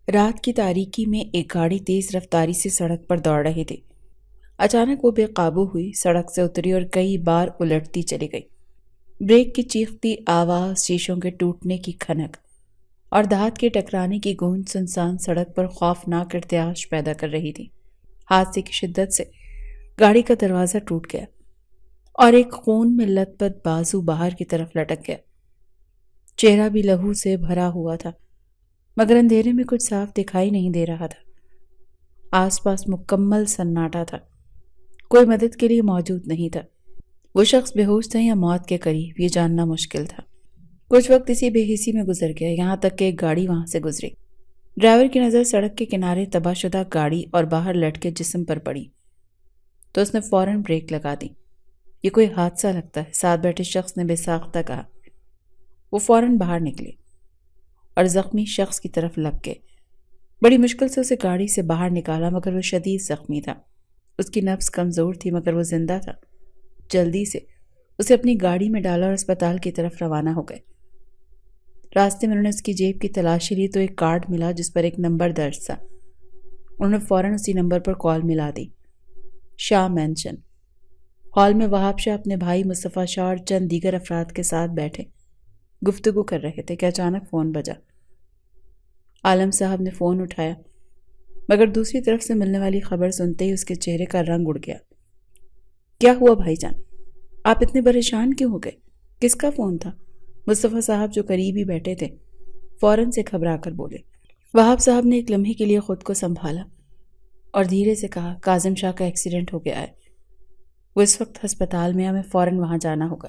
رات کی تاریکی میں ایک گاڑی تیز رفتاری سے سڑک پر دوڑ رہی تھی. اچانک وہ بے قابو ہوئی، سڑک سے اتری اور کئی بار الٹتی چلی گئی. بریک کی چیختی آواز، شیشوں کے ٹوٹنے کی کھنک اور دھات کے ٹکرانے کی گونج سنسان سڑک پر خوفناک ارتعاش پیدا کر رہی تھی. حادثے کی شدت سے گاڑی کا دروازہ ٹوٹ گیا اور ایک خون میں لت پت بازو باہر کی طرف لٹک گیا. چہرہ بھی لہو سے بھرا ہوا تھا، مگر اندھیرے میں کچھ صاف دکھائی نہیں دے رہا تھا. آس پاس مکمل سناٹا تھا، کوئی مدد کے لیے موجود نہیں تھا. وہ شخص بے ہوش تھا یا موت کے قریب، یہ جاننا مشکل تھا. کچھ وقت اسی بے حسی میں گزر گیا، یہاں تک کہ ایک گاڑی وہاں سے گزری۔ ڈرائیور کی نظر سڑک کے کنارے تباہ شدہ گاڑی اور باہر لٹکے جسم پر پڑی تو اس نے فوراً بریک لگا دی۔ یہ کوئی حادثہ لگتا ہے، ساتھ بیٹھے شخص نے بے ساختہ کہا۔ وہ فوراً باہر نکلے اور زخمی شخص کی طرف لگ گئے۔ بڑی مشکل سے اسے گاڑی سے باہر نکالا، مگر وہ شدید زخمی تھا۔ اس کی نبض کمزور تھی مگر وہ زندہ تھا۔ جلدی سے اسے اپنی گاڑی میں ڈالا اور اسپتال کی طرف روانہ ہو گئے۔ راستے میں انہوں نے اس کی جیب کی تلاشی لی تو ایک کارڈ ملا جس پر ایک نمبر درج تھا۔ انہوں نے فوراً اسی نمبر پر کال ملا دی۔ شاہ مینشن۔ ہال میں وہاب شاہ اپنے بھائی مصطفیٰ شاہ اور چند دیگر افراد کے ساتھ بیٹھے گفتگو کر رہے تھے کہ اچانک فون بجا۔ عالم صاحب نے فون اٹھایا مگر دوسری طرف سے ملنے والی خبر سنتے ہی اس کے چہرے کا رنگ اڑ گیا۔ کیا ہوا بھائی جان؟ آپ اتنے پریشان کیوں ہو گئے؟ کس کا فون تھا؟ مصطفیٰ صاحب جو قریب ہی بیٹھے تھے فوراً سے گھبرا کر بولے۔ وہاب صاحب نے ایک لمحے کے لیے خود کو سنبھالا اور دھیرے سے کہا، کاظم شاہ کا ایکسیڈنٹ ہو گیا ہے، وہ اس وقت ہسپتال میں، ہمیں فوراً وہاں جانا ہوگا۔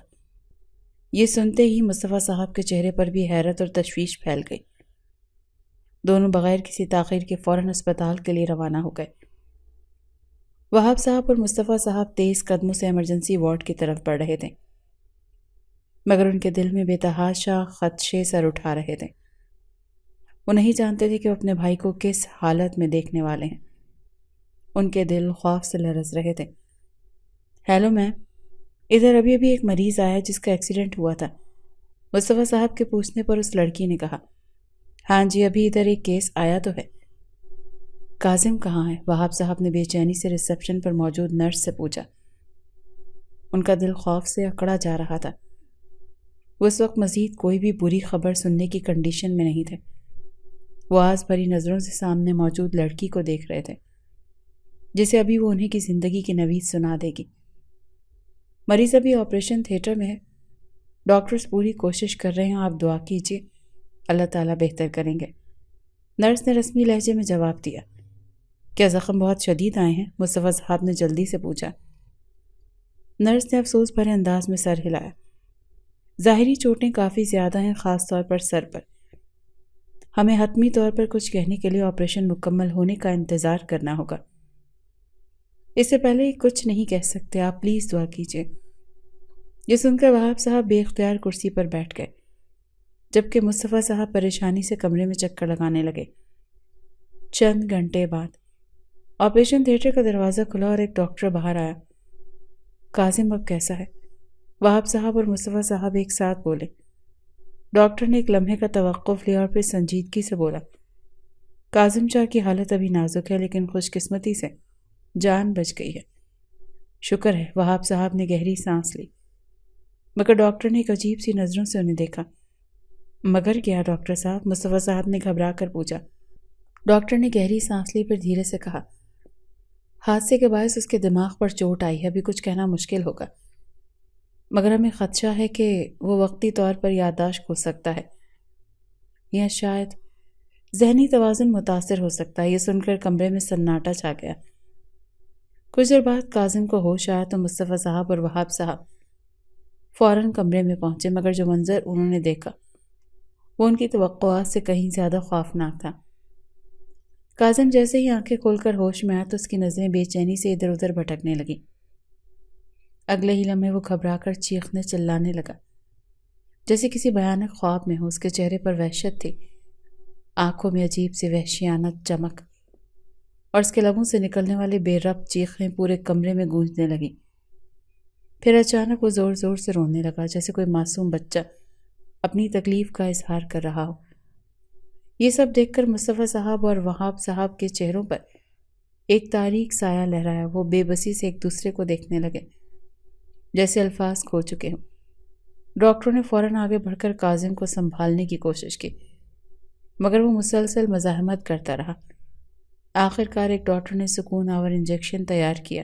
یہ سنتے ہی مصطفیٰ صاحب کے چہرے پر بھی حیرت اور تشویش پھیل گئی۔ دونوں بغیر کسی تاخیر کے فوراً ہسپتال کے لیے روانہ ہو گئے۔ وہاب صاحب اور مصطفیٰ صاحب تیز قدموں سے ایمرجنسی وارڈ کی طرف بڑھ رہے تھے مگر ان کے دل میں بے تحاشا خدشے سر اٹھا رہے تھے۔ وہ نہیں جانتے تھے کہ وہ اپنے بھائی کو کس حالت میں دیکھنے والے ہیں۔ ان کے دل خوف سے لرز رہے تھے۔ ہیلو میم، ادھر ابھی ایک مریض آیا جس کا ایکسیڈنٹ ہوا تھا، مصطفیٰ صاحب کے پوچھنے پر اس لڑکی نے کہا۔ ہاں جی، ابھی ادھر ایک کیس آیا تو ہے۔ کاظم کہاں ہے؟ وہاب صاحب نے بے چینی سے ریسیپشن پر موجود نرس سے پوچھا۔ ان کا دل خوف سے اکڑا جا رہا تھا۔ وہ اس وقت مزید کوئی بھی بری خبر سننے کی کنڈیشن میں نہیں تھے۔ وہ آس بھری نظروں سے سامنے موجود لڑکی کو دیکھ رہے تھے جسے ابھی وہ انہیں کی زندگی کی نوید سنا دے گی۔ مریض ابھی آپریشن تھیٹر میں ہے، ڈاکٹرز پوری کوشش کر رہے ہیں، آپ دعا کیجیے، اللہ تعالیٰ بہتر کریں گے۔ نرس نے رسمی لہجے میں جواب دیا۔ کیا زخم بہت شدید آئے ہیں؟ مصطفیٰ صاحب نے جلدی سے پوچھا۔ نرس نے افسوس بھرے انداز میں سر ہلایا۔ ظاہری چوٹیں کافی زیادہ ہیں، خاص طور پر سر پر۔ ہمیں حتمی طور پر کچھ کہنے کے لیے آپریشن مکمل ہونے کا انتظار کرنا ہوگا۔ اس سے پہلے کچھ نہیں کہہ سکتے، آپ پلیز دعا کیجیے۔ یہ سن کر وہاب صاحب بے اختیار کرسی پر بیٹھ گئے جبکہ مصطفیٰ صاحب پریشانی سے کمرے میں چکر لگانے لگے۔ چند گھنٹے بعد آپریشن تھیٹر کا دروازہ کھلا اور ایک ڈاکٹر باہر آیا۔ کاظم اب کیسا ہے؟ وہاب صاحب اور مصطفیٰ صاحب ایک ساتھ بولے۔ ڈاکٹر نے ایک لمحے کا توقف لیا اور پھر سنجیدگی سے بولا، کاظم شاہ کی حالت ابھی نازک ہے لیکن خوش قسمتی سے جان بچ گئی ہے۔ شکر ہے۔ وہاب صاحب نے گہری سانس لی مگر ڈاکٹر نے ایک عجیب سی نظروں سے انہیں دیکھا۔ مگر کیا ڈاکٹر صاحب؟ مصطفیٰ صاحب نے گھبرا کر پوچھا۔ ڈاکٹر نے گہری سانس لی پھر دھیرے سے کہا، حادثے کے باعث اس کے دماغ پر چوٹ آئی ہے، ابھی کچھ کہنا مشکل ہوگا مگر ہمیں خدشہ ہے کہ وہ وقتی طور پر یادداشت کھو سکتا ہے یا شاید ذہنی توازن متاثر ہو سکتا ہے۔ یہ سن کر کمرے میں سناٹا چھا گیا۔ کچھ دیر بعد کاظم کو ہوش آیا تو مصطفیٰ صاحب اور وہاب صاحب فوراً کمرے میں پہنچے مگر جو منظر انہوں نے دیکھا وہ ان کی توقعات سے کہیں زیادہ خوفناک تھا۔ کاظم جیسے ہی آنکھیں کھول کر ہوش میں آیا تو اس کی نظریں بے چینی سے ادھر ادھر بھٹکنے لگیں۔ اگلے ہی لمحے وہ گھبرا کر چیخنے چلانے لگا جیسے کسی بھیانک خواب میں ہو۔ اس کے چہرے پر وحشت تھی، آنکھوں میں عجیب سی وحشیانہ چمک اور اس کے لبوں سے نکلنے والے بے ربط چیخیں پورے کمرے میں گونجنے لگیں۔ پھر اچانک وہ زور زور سے رونے لگا جیسے کوئی معصوم بچہ اپنی تکلیف کا اظہار کر رہا ہو۔ یہ سب دیکھ کر مصطفیٰ صاحب اور وہاب صاحب کے چہروں پر ایک تاریک سایہ لہرایا۔ وہ بے بسی سے ایک دوسرے کو دیکھنے لگے جیسے الفاظ کھو چکے ہوں۔ ڈاکٹروں نے فوراً آگے بڑھ کر کاظم کو سنبھالنے کی کوشش کی مگر وہ مسلسل مزاحمت کرتا رہا۔ آخر کار ایک ڈاکٹر نے سکون آور انجیکشن تیار کیا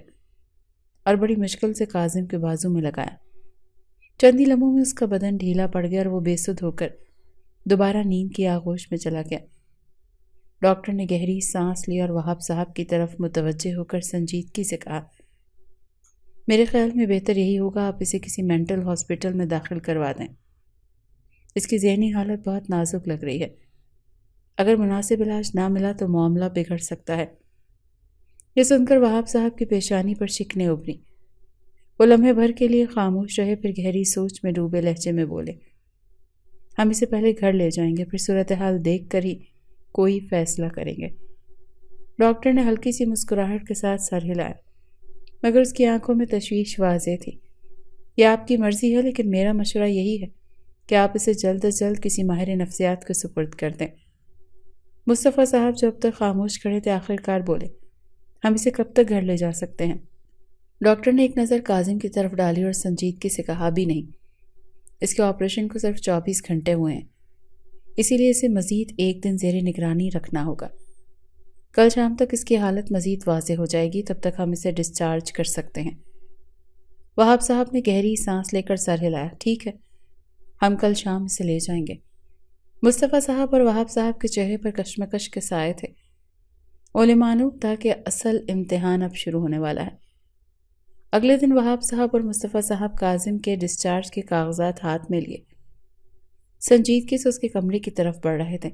اور بڑی مشکل سے کاظم کے بازو میں لگایا۔ چند ہی لمحوں میں اس کا بدن ڈھیلا پڑ گیا اور وہ بے سدھ ہو کر دوبارہ نیند کی آغوش میں چلا گیا۔ ڈاکٹر نے گہری سانس لی اور وہاب صاحب کی طرف متوجہ ہو کر سنجیدگی سے کہا، میرے خیال میں بہتر یہی ہوگا آپ اسے کسی مینٹل ہاسپٹل میں داخل کروا دیں۔ اس کی ذہنی حالت بہت نازک لگ رہی ہے، اگر مناسب علاج نہ ملا تو معاملہ بگڑ سکتا ہے۔ یہ سن کر وہاب صاحب کی پیشانی پر شکنیں ابھری۔ وہ لمحے بھر کے لیے خاموش رہے، پھر گہری سوچ میں ڈوبے لہجے میں بولے، ہم اسے پہلے گھر لے جائیں گے، پھر صورتحال دیکھ کر ہی کوئی فیصلہ کریں گے۔ ڈاکٹر نے ہلکی سی مسکراہٹ کے ساتھ سر ہلایا، مگر اس کی آنکھوں میں تشویش واضح تھی۔ یہ آپ کی مرضی ہے، لیکن میرا مشورہ یہی ہے کہ آپ اسے جلد از جلد کسی ماہر نفسیات کو سپرد کر دیں۔ مصطفیٰ صاحب جو اب تک خاموش کھڑے تھے آخر کار بولے، ہم اسے کب تک گھر لے جا سکتے ہیں؟ ڈاکٹر نے ایک نظر کاظم کی طرف ڈالی اور سنجیدگی سے کہا، بھی نہیں، اس کے آپریشن کو صرف 24 گھنٹے ہوئے ہیں، اسی لیے اسے مزید ایک دن زیر نگرانی رکھنا ہوگا۔ کل شام تک اس کی حالت مزید واضح ہو جائے گی، تب تک ہم اسے ڈسچارج کر سکتے ہیں۔ وہاب صاحب نے گہری سانس لے کر سر ہلایا، ٹھیک ہے، ہم کل شام اسے لے جائیں گے۔ مصطفیٰ صاحب اور وہاب صاحب کے چہرے پر کشمکش کے سائے تھے۔ انہیں معلوم تھا کہ اصل امتحان اب شروع ہونے والا ہے۔ اگلے دن وہاب صاحب اور مصطفیٰ صاحب کاظم کے ڈسچارج کے کاغذات ہاتھ میں لیے سنجیدگی سے اس کے کمرے کی طرف بڑھ رہے تھے۔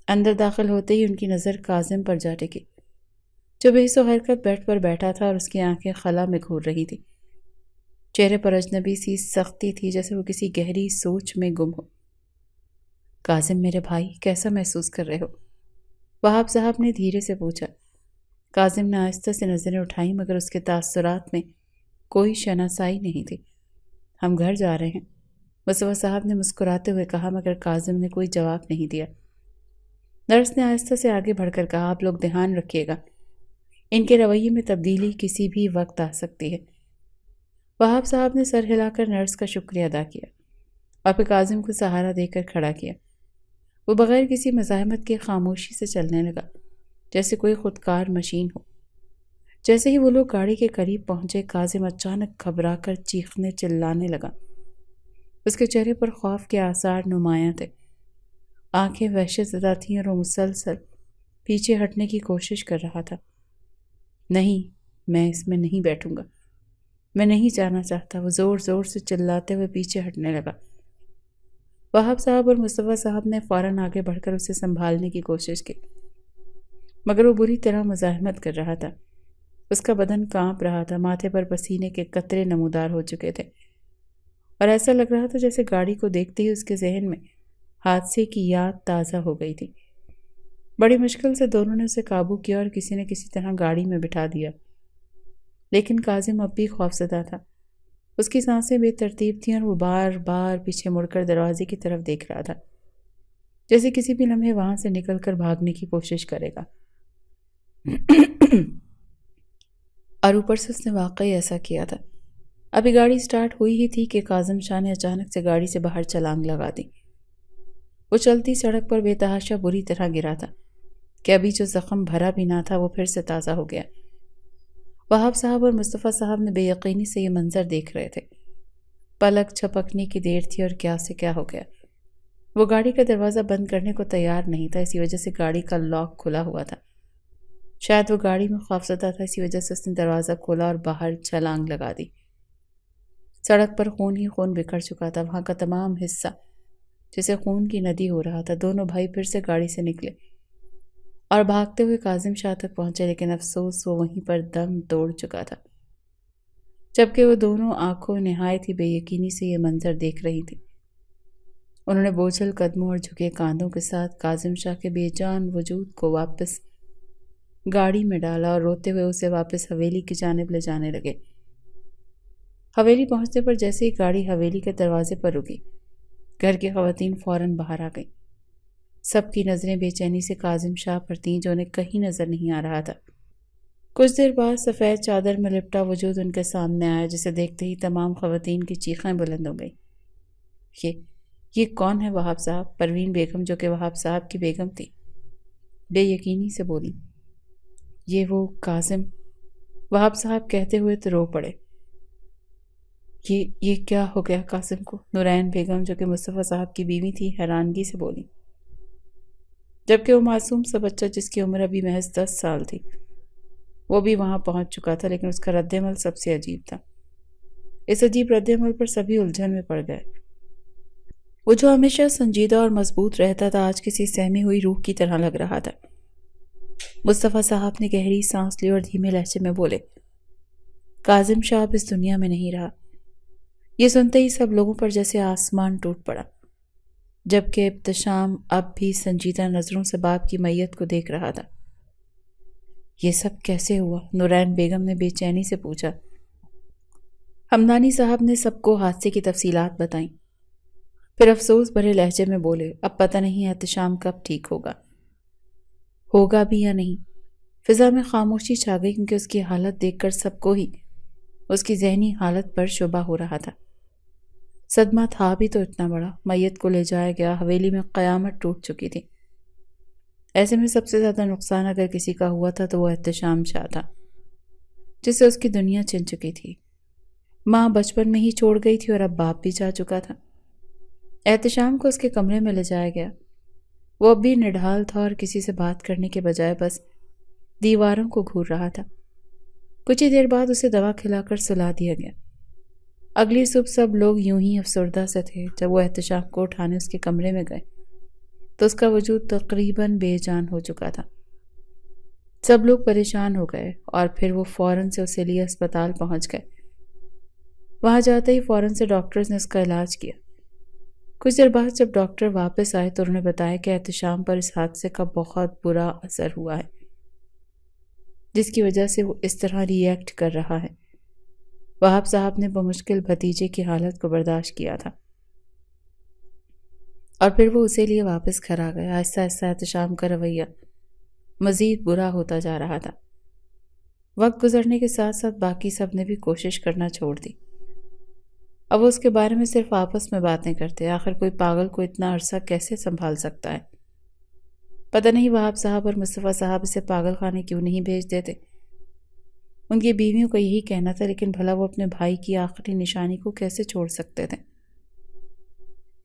اندر داخل ہوتے ہی ان کی نظر کاظم پر جا ٹکی، جو بے حس و حرکت بیڈ پر بیٹھا تھا اور اس کی آنکھیں خلا میں گھور رہی تھی۔ چہرے پر اجنبی سی سختی تھی، جیسے وہ کسی گہری سوچ میں گم ہو۔ کاظم میرے بھائی، کیسا محسوس کر رہے ہو؟ وہاب صاحب نے دھیرے سے پوچھا۔ کاظم نے آہستہ سے نظریں اٹھائیں، مگر اس کے تاثرات میں کوئی شناسائی نہیں تھی۔ ہم گھر جا رہے ہیں، مصطفیٰ صاحب نے مسکراتے ہوئے کہا، مگر کاظم نے کوئی جواب نہیں دیا۔ نرس نے آہستہ سے آگے بڑھ کر کہا، آپ لوگ دھیان رکھیے گا، ان کے رویے میں تبدیلی کسی بھی وقت آ سکتی ہے۔ وہاب صاحب نے سر ہلا کر نرس کا شکریہ ادا کیا اور پھر کاظم کو سہارا دے کر کھڑا کیا۔ وہ بغیر کسی مزاحمت کے خاموشی سے چلنے لگا، جیسے کوئی خودکار مشین ہو۔ جیسے ہی وہ لوگ گاڑی کے قریب پہنچے، کاظم اچانک گھبرا کر چیخنے چلانے لگا۔ اس کے چہرے پر خوف کے آثار نمایاں تھے، آنکھیں وحشت زدہ تھیں اور وہ مسلسل پیچھے ہٹنے کی کوشش کر رہا تھا۔ نہیں، میں اس میں نہیں بیٹھوں گا، میں نہیں جانا چاہتا، وہ زور زور سے چلاتے ہوئے پیچھے ہٹنے لگا۔ وہاب صاحب اور مصطفیٰ صاحب نے فوراً آگے بڑھ کر اسے سنبھالنے کی کوشش کی، مگر وہ بری طرح مزاحمت کر رہا تھا۔ اس کا بدن کانپ رہا تھا، ماتھے پر پسینے کے قطرے نمودار ہو چکے تھے، اور ایسا لگ رہا تھا جیسے گاڑی کو دیکھتے ہی اس کے ذہن میں حادثے کی یاد تازہ ہو گئی تھی۔ بڑی مشکل سے دونوں نے اسے قابو کیا اور کسی نے کسی طرح گاڑی میں بٹھا دیا، لیکن کاظم اب بھی خوفزدہ تھا۔ اس کی سانسیں بے ترتیب تھیں اور وہ بار بار پیچھے مڑ کر دروازے کی طرف دیکھ رہا تھا، جیسے کسی بھی لمحے وہاں سے نکل کر بھاگنے کی کوشش کرے گا۔ اور اوپر سے اس نے واقعی ایسا کیا تھا۔ ابھی گاڑی سٹارٹ ہوئی ہی تھی کہ کاظم شاہ نے اچانک سے گاڑی سے باہر چھلانگ لگا دی۔ وہ چلتی سڑک پر بے تحاشا بری طرح گرا تھا کہ ابھی جو زخم بھرا بھی نہ تھا وہ پھر سے تازہ ہو گیا۔ وہاب صاحب اور مصطفیٰ صاحب نے بے یقینی سے یہ منظر دیکھ رہے تھے۔ پلک چھپکنے کی دیر تھی اور کیا سے کیا ہو گیا۔ وہ گاڑی کا دروازہ بند کرنے کو تیار نہیں تھا، اسی وجہ سے گاڑی کا لاک کھلا ہوا تھا۔ شاید وہ گاڑی میں خوفزدہ تھا، اسی وجہ سے اس نے دروازہ کھولا اور باہر چھلانگ لگا دی۔ سڑک پر خون ہی خون بکھر چکا تھا، وہاں کا تمام حصہ جیسے خون کی ندی ہو رہا تھا۔ دونوں بھائی پھر سے گاڑی سے نکلے اور بھاگتے ہوئے کاظم شاہ تک پہنچے، لیکن افسوس وہ وہیں پر دم توڑ چکا تھا، جبکہ وہ دونوں آنکھوں نہایت ہی بے یقینی سے یہ منظر دیکھ رہی تھی۔ انہوں نے بوجھل قدموں اور جھکے کاندھوں کے ساتھ کاظم شاہ کے بے جان وجود کو واپس گاڑی میں ڈالا اور روتے ہوئے اسے واپس حویلی کی جانب لے جانے لگے۔ حویلی پہنچنے پر جیسے ہی گاڑی حویلی کے دروازے پر رکی، گھر کی خواتین فوراً باہر آ گئیں۔ سب کی نظریں بے چینی سے کاظم شاہ پر تھیں، جو انہیں کہیں نظر نہیں آ رہا تھا۔ کچھ دیر بعد سفید چادر میں لپٹا وجود ان کے سامنے آیا، جسے دیکھتے ہی تمام خواتین کی چیخیں بلند ہو گئی۔ یہ کون ہے وہاب صاحب؟ پروین بیگم، جو کہ وہاب صاحب کی بیگم تھی، بے یقینی سے بولی۔ یہ وہ کاظم، وہاب صاحب کہتے ہوئے تو رو پڑے۔ یہ کیا ہو گیا کاظم کو؟ نورین بیگم، جو کہ مصطفیٰ صاحب کی بیوی تھی، حیرانگی سے بولی، جبکہ وہ معصوم سا بچہ جس کی عمر ابھی محض 10 سال تھی، وہ بھی وہاں پہنچ چکا تھا، لیکن اس کا رد عمل سب سے عجیب تھا۔ اس عجیب رد عمل پر سبھی الجھن میں پڑ گئے۔ وہ جو ہمیشہ سنجیدہ اور مضبوط رہتا تھا آج کسی سہمی ہوئی روح کی طرح لگ رہا تھا۔ مصطفیٰ صاحب نے گہری سانس لی اور دھیمے لہجے میں بولے، کاظم شاہ اب اس دنیا میں نہیں رہا۔ یہ سنتے ہی سب لوگوں پر جیسے آسمان ٹوٹ پڑا، جبکہ ابتسام اب بھی سنجیدہ نظروں سے باپ کی میت کو دیکھ رہا تھا۔ یہ سب کیسے ہوا؟ نورین بیگم نے بے چینی سے پوچھا۔ ہمدانی صاحب نے سب کو حادثے کی تفصیلات بتائیں، پھر افسوس بھرے لہجے میں بولے، اب پتہ نہیں احتشام کب ٹھیک ہوگا بھی یا نہیں۔ فضا میں خاموشی چھا گئی کیونکہ اس کی حالت دیکھ کر سب کو ہی اس کی ذہنی حالت پر شبہ ہو رہا تھا۔ صدمہ تھا بھی تو اتنا بڑا، میت کو لے جایا گیا، حویلی میں قیامت ٹوٹ چکی تھی۔ ایسے میں سب سے زیادہ نقصان اگر کسی کا ہوا تھا تو وہ احتشام شاہ تھا، جسے اس کی دنیا چھن چکی تھی۔ ماں بچپن میں ہی چھوڑ گئی تھی اور اب باپ بھی جا چکا تھا۔ احتشام کو اس کے کمرے میں لے جایا گیا۔ وہ اب بھی نڈھال تھا اور کسی سے بات کرنے کے بجائے بس دیواروں کو گھور رہا تھا۔ کچھ ہی دیر بعد اسے دوا کھلا کر سلا دیا گیا۔ اگلی صبح سب لوگ یوں ہی افسردہ سے تھے۔ جب وہ احتشام کو اٹھانے اس کے کمرے میں گئے تو اس کا وجود تقریباً بے جان ہو چکا تھا۔ سب لوگ پریشان ہو گئے اور پھر وہ فوراً سے اسے لیے اسپتال پہنچ گئے۔ وہاں جاتے ہی فوراً سے ڈاکٹرز نے اس کا علاج کیا۔ کچھ دیر بعد جب ڈاکٹر واپس آئے تو انہوں نے بتایا کہ احتشام پر اس حادثے کا بہت برا اثر ہوا ہے، جس کی وجہ سے وہ اس طرح ری ایکٹ کر رہا ہے۔ وہاب صاحب نے بمشکل بھتیجے کی حالت کو برداشت کیا تھا اور پھر وہ اسے لیے واپس گھر آ گیا۔ آہستہ آہستہ احتشام کا رویہ مزید برا ہوتا جا رہا تھا۔ وقت گزرنے کے ساتھ ساتھ باقی سب نے بھی کوشش کرنا چھوڑ دی۔ اب وہ اس کے بارے میں صرف آپس میں باتیں کرتے۔ آخر کوئی پاگل کو اتنا عرصہ کیسے سنبھال سکتا ہے؟ پتہ نہیں وہاب صاحب اور مصطفیٰ صاحب اسے پاگل خانے کیوں نہیں بھیج دیتے۔ ان کی بیویوں کا یہی کہنا تھا، لیکن بھلا وہ اپنے بھائی کی آخری نشانی کو کیسے چھوڑ سکتے تھے؟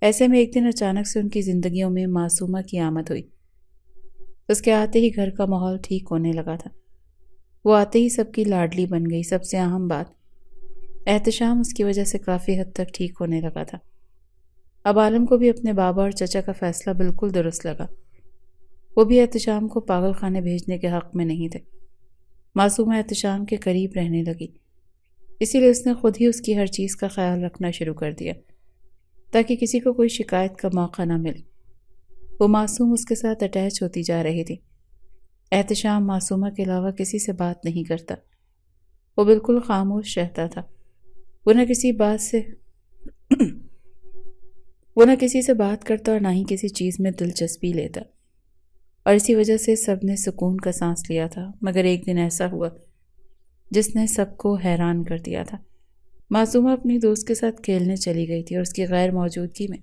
ایسے میں ایک دن اچانک سے ان کی زندگیوں میں معصومہ کی آمد ہوئی۔ اس کے آتے ہی گھر کا ماحول ٹھیک ہونے لگا تھا۔ وہ آتے ہی سب کی لاڈلی بن گئی۔ سب سے اہم بات، احتشام اس کی وجہ سے کافی حد تک ٹھیک ہونے لگا تھا۔ اب عالم کو بھی اپنے بابا اور چچا کا فیصلہ بالکل درست لگا۔ وہ بھی احتشام کو پاگل خانے بھیجنے کے حق میں نہیں تھے۔ معصومہ احتشام کے قریب رہنے لگی، اسی لیے اس نے خود ہی اس کی ہر چیز کا خیال رکھنا شروع کر دیا تاکہ کسی کو کوئی شکایت کا موقع نہ ملے۔ وہ معصوم اس کے ساتھ اٹیچ ہوتی جا رہی تھی۔ احتشام معصومہ کے علاوہ کسی سے بات نہیں کرتا۔ وہ بالکل خاموش رہتا تھا۔ وہ نہ کسی سے بات کرتا اور نہ ہی کسی چیز میں دلچسپی لیتا، اور اسی وجہ سے سب نے سکون کا سانس لیا تھا۔ مگر ایک دن ایسا ہوا جس نے سب کو حیران کر دیا تھا۔ معصومہ اپنی دوست کے ساتھ کھیلنے چلی گئی تھی اور اس کی غیر موجودگی میں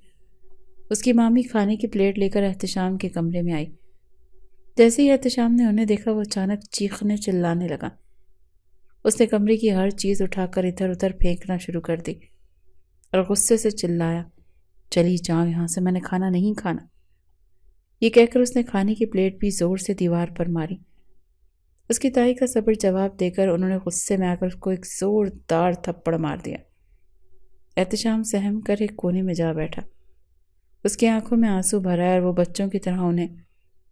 اس کی مامی کھانے کی پلیٹ لے کر احتشام کے کمرے میں آئی۔ جیسے ہی احتشام نے انہیں دیکھا وہ اچانک چیخنے چلانے لگا۔ اس نے کمرے کی ہر چیز اٹھا کر ادھر ادھر پھینکنا شروع کر دی اور غصے سے چلایا، چلی جاؤ یہاں سے، میں نے کھانا نہیں کھانا۔ یہ کہہ کر اس نے کھانے کی پلیٹ بھی زور سے دیوار پر ماری۔ اس کی تائی کا صبر جواب دے کر انہوں نے غصے میں آ کر اس کو ایک زوردار تھپڑ مار دیا۔ احتشام سہم کر ایک کونے میں جا بیٹھا۔ اس کی آنکھوں میں آنسو بھر آئے اور وہ بچوں کی طرح انہیں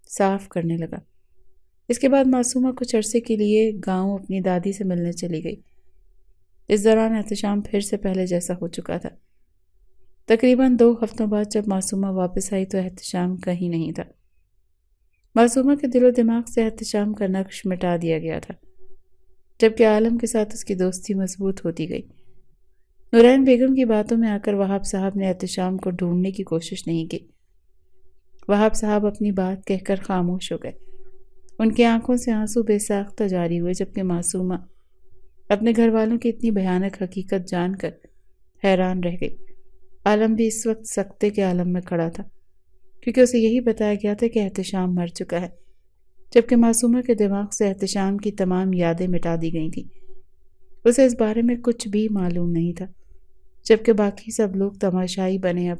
صاف کرنے لگا۔ اس کے بعد معصومہ کچھ عرصے کے لیے گاؤں اپنی دادی سے ملنے چلی گئی۔ اس دوران احتشام پھر سے پہلے جیسا ہو چکا تھا۔ تقریباً 2 ہفتوں بعد جب معصومہ واپس آئی تو احتشام کہیں نہیں تھا۔ معصومہ کے دل و دماغ سے احتشام کا نقش مٹا دیا گیا تھا، جبکہ عالم کے ساتھ اس کی دوستی مضبوط ہوتی گئی۔ نورین بیگم کی باتوں میں آ کر وہاب صاحب نے احتشام کو ڈھونڈنے کی کوشش نہیں کی۔ وہاب صاحب اپنی بات کہہ کر خاموش ہو گئے۔ ان کی آنکھوں سے آنسو بے ساختہ جاری ہوئے، جبکہ معصومہ اپنے گھر والوں کی اتنی بھیانک حقیقت جان کر حیران رہ گئی۔ عالم بھی اس وقت سکتے کے عالم میں کھڑا تھا، کیونکہ اسے یہی بتایا گیا تھا کہ احتشام مر چکا ہے، جبکہ معصومہ کے دماغ سے احتشام کی تمام یادیں مٹا دی گئی تھیں۔ اسے اس بارے میں کچھ بھی معلوم نہیں تھا، جبکہ باقی سب لوگ تماشائی بنے اب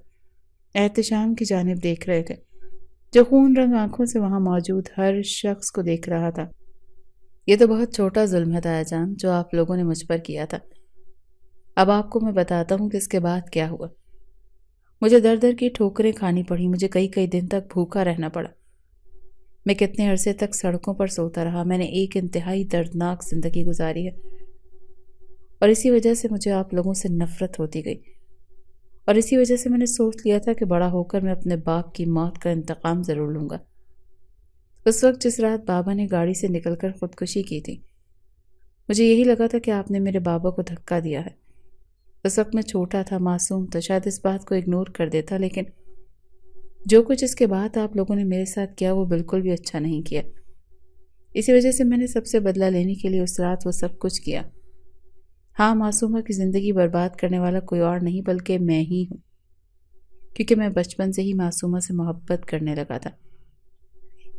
احتشام کی جانب دیکھ رہے تھے، جو خون رنگ آنکھوں سے وہاں موجود ہر شخص کو دیکھ رہا تھا۔ یہ تو بہت چھوٹا ظلم ہے تایا جان جو آپ لوگوں نے مجھ پر کیا تھا۔ اب آپ کو میں بتاتا ہوں کہ اس کے بعد کیا ہوا۔ مجھے در در کی ٹھوکریں کھانی پڑی، مجھے کئی کئی دن تک بھوکا رہنا پڑا، میں کتنے عرصے تک سڑکوں پر سوتا رہا، میں نے ایک انتہائی دردناک زندگی گزاری ہے، اور اسی وجہ سے مجھے آپ لوگوں سے نفرت ہوتی گئی، اور اسی وجہ سے میں نے سوچ لیا تھا کہ بڑا ہو کر میں اپنے باپ کی موت کا انتقام ضرور لوں گا۔ اس وقت جس رات بابا نے گاڑی سے نکل کر خودکشی کی تھی، مجھے یہی لگا تھا کہ آپ نے میرے بابا کو دھکا دیا ہے۔ اس وقت میں چھوٹا تھا، معصوم تھا، شاید اس بات کو اگنور کر دیتا، لیکن جو کچھ اس کے بعد آپ لوگوں نے میرے ساتھ کیا وہ بالکل بھی اچھا نہیں کیا۔ اسی وجہ سے میں نے سب سے بدلہ لینے کے لیے اس رات وہ سب کچھ کیا۔ ہاں، معصومہ کی زندگی برباد کرنے والا کوئی اور نہیں بلکہ میں ہی ہوں، کیونکہ میں بچپن سے ہی معصومہ سے محبت کرنے لگا تھا۔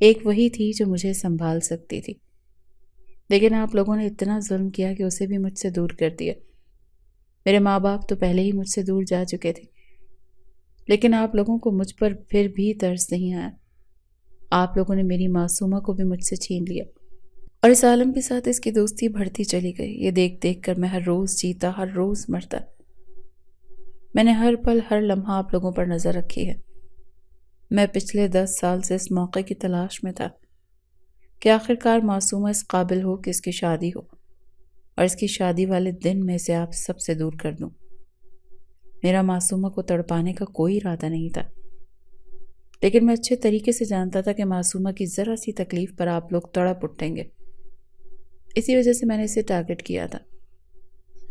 ایک وہی تھی جو مجھے سنبھال سکتی تھی، لیکن آپ لوگوں نے اتنا ظلم کیا کہ اسے بھی مجھ سے دور کر دیا۔ میرے ماں باپ تو پہلے ہی مجھ سے دور جا چکے تھے، لیکن آپ لوگوں کو مجھ پر پھر بھی ترس نہیں آیا۔ آپ لوگوں نے میری معصومہ کو بھی مجھ سے چھین لیا، اور اس عالم کے ساتھ اس کی دوستی بڑھتی چلی گئی۔ یہ دیکھ دیکھ کر میں ہر روز جیتا، ہر روز مرتا۔ میں نے ہر پل، ہر لمحہ آپ لوگوں پر نظر رکھی ہے۔ میں پچھلے 10 سال سے اس موقع کی تلاش میں تھا کہ آخرکار معصومہ اس قابل ہو کہ اس کی شادی ہو، اور اس کی شادی والے دن میں سے آپ سب سے دور کر دوں۔ میرا معصومہ کو تڑپانے کا کوئی ارادہ نہیں تھا، لیکن میں اچھے طریقے سے جانتا تھا کہ معصومہ کی ذرا سی تکلیف پر آپ لوگ تڑپ اٹھیں گے، اسی وجہ سے میں نے اسے ٹارگٹ کیا تھا۔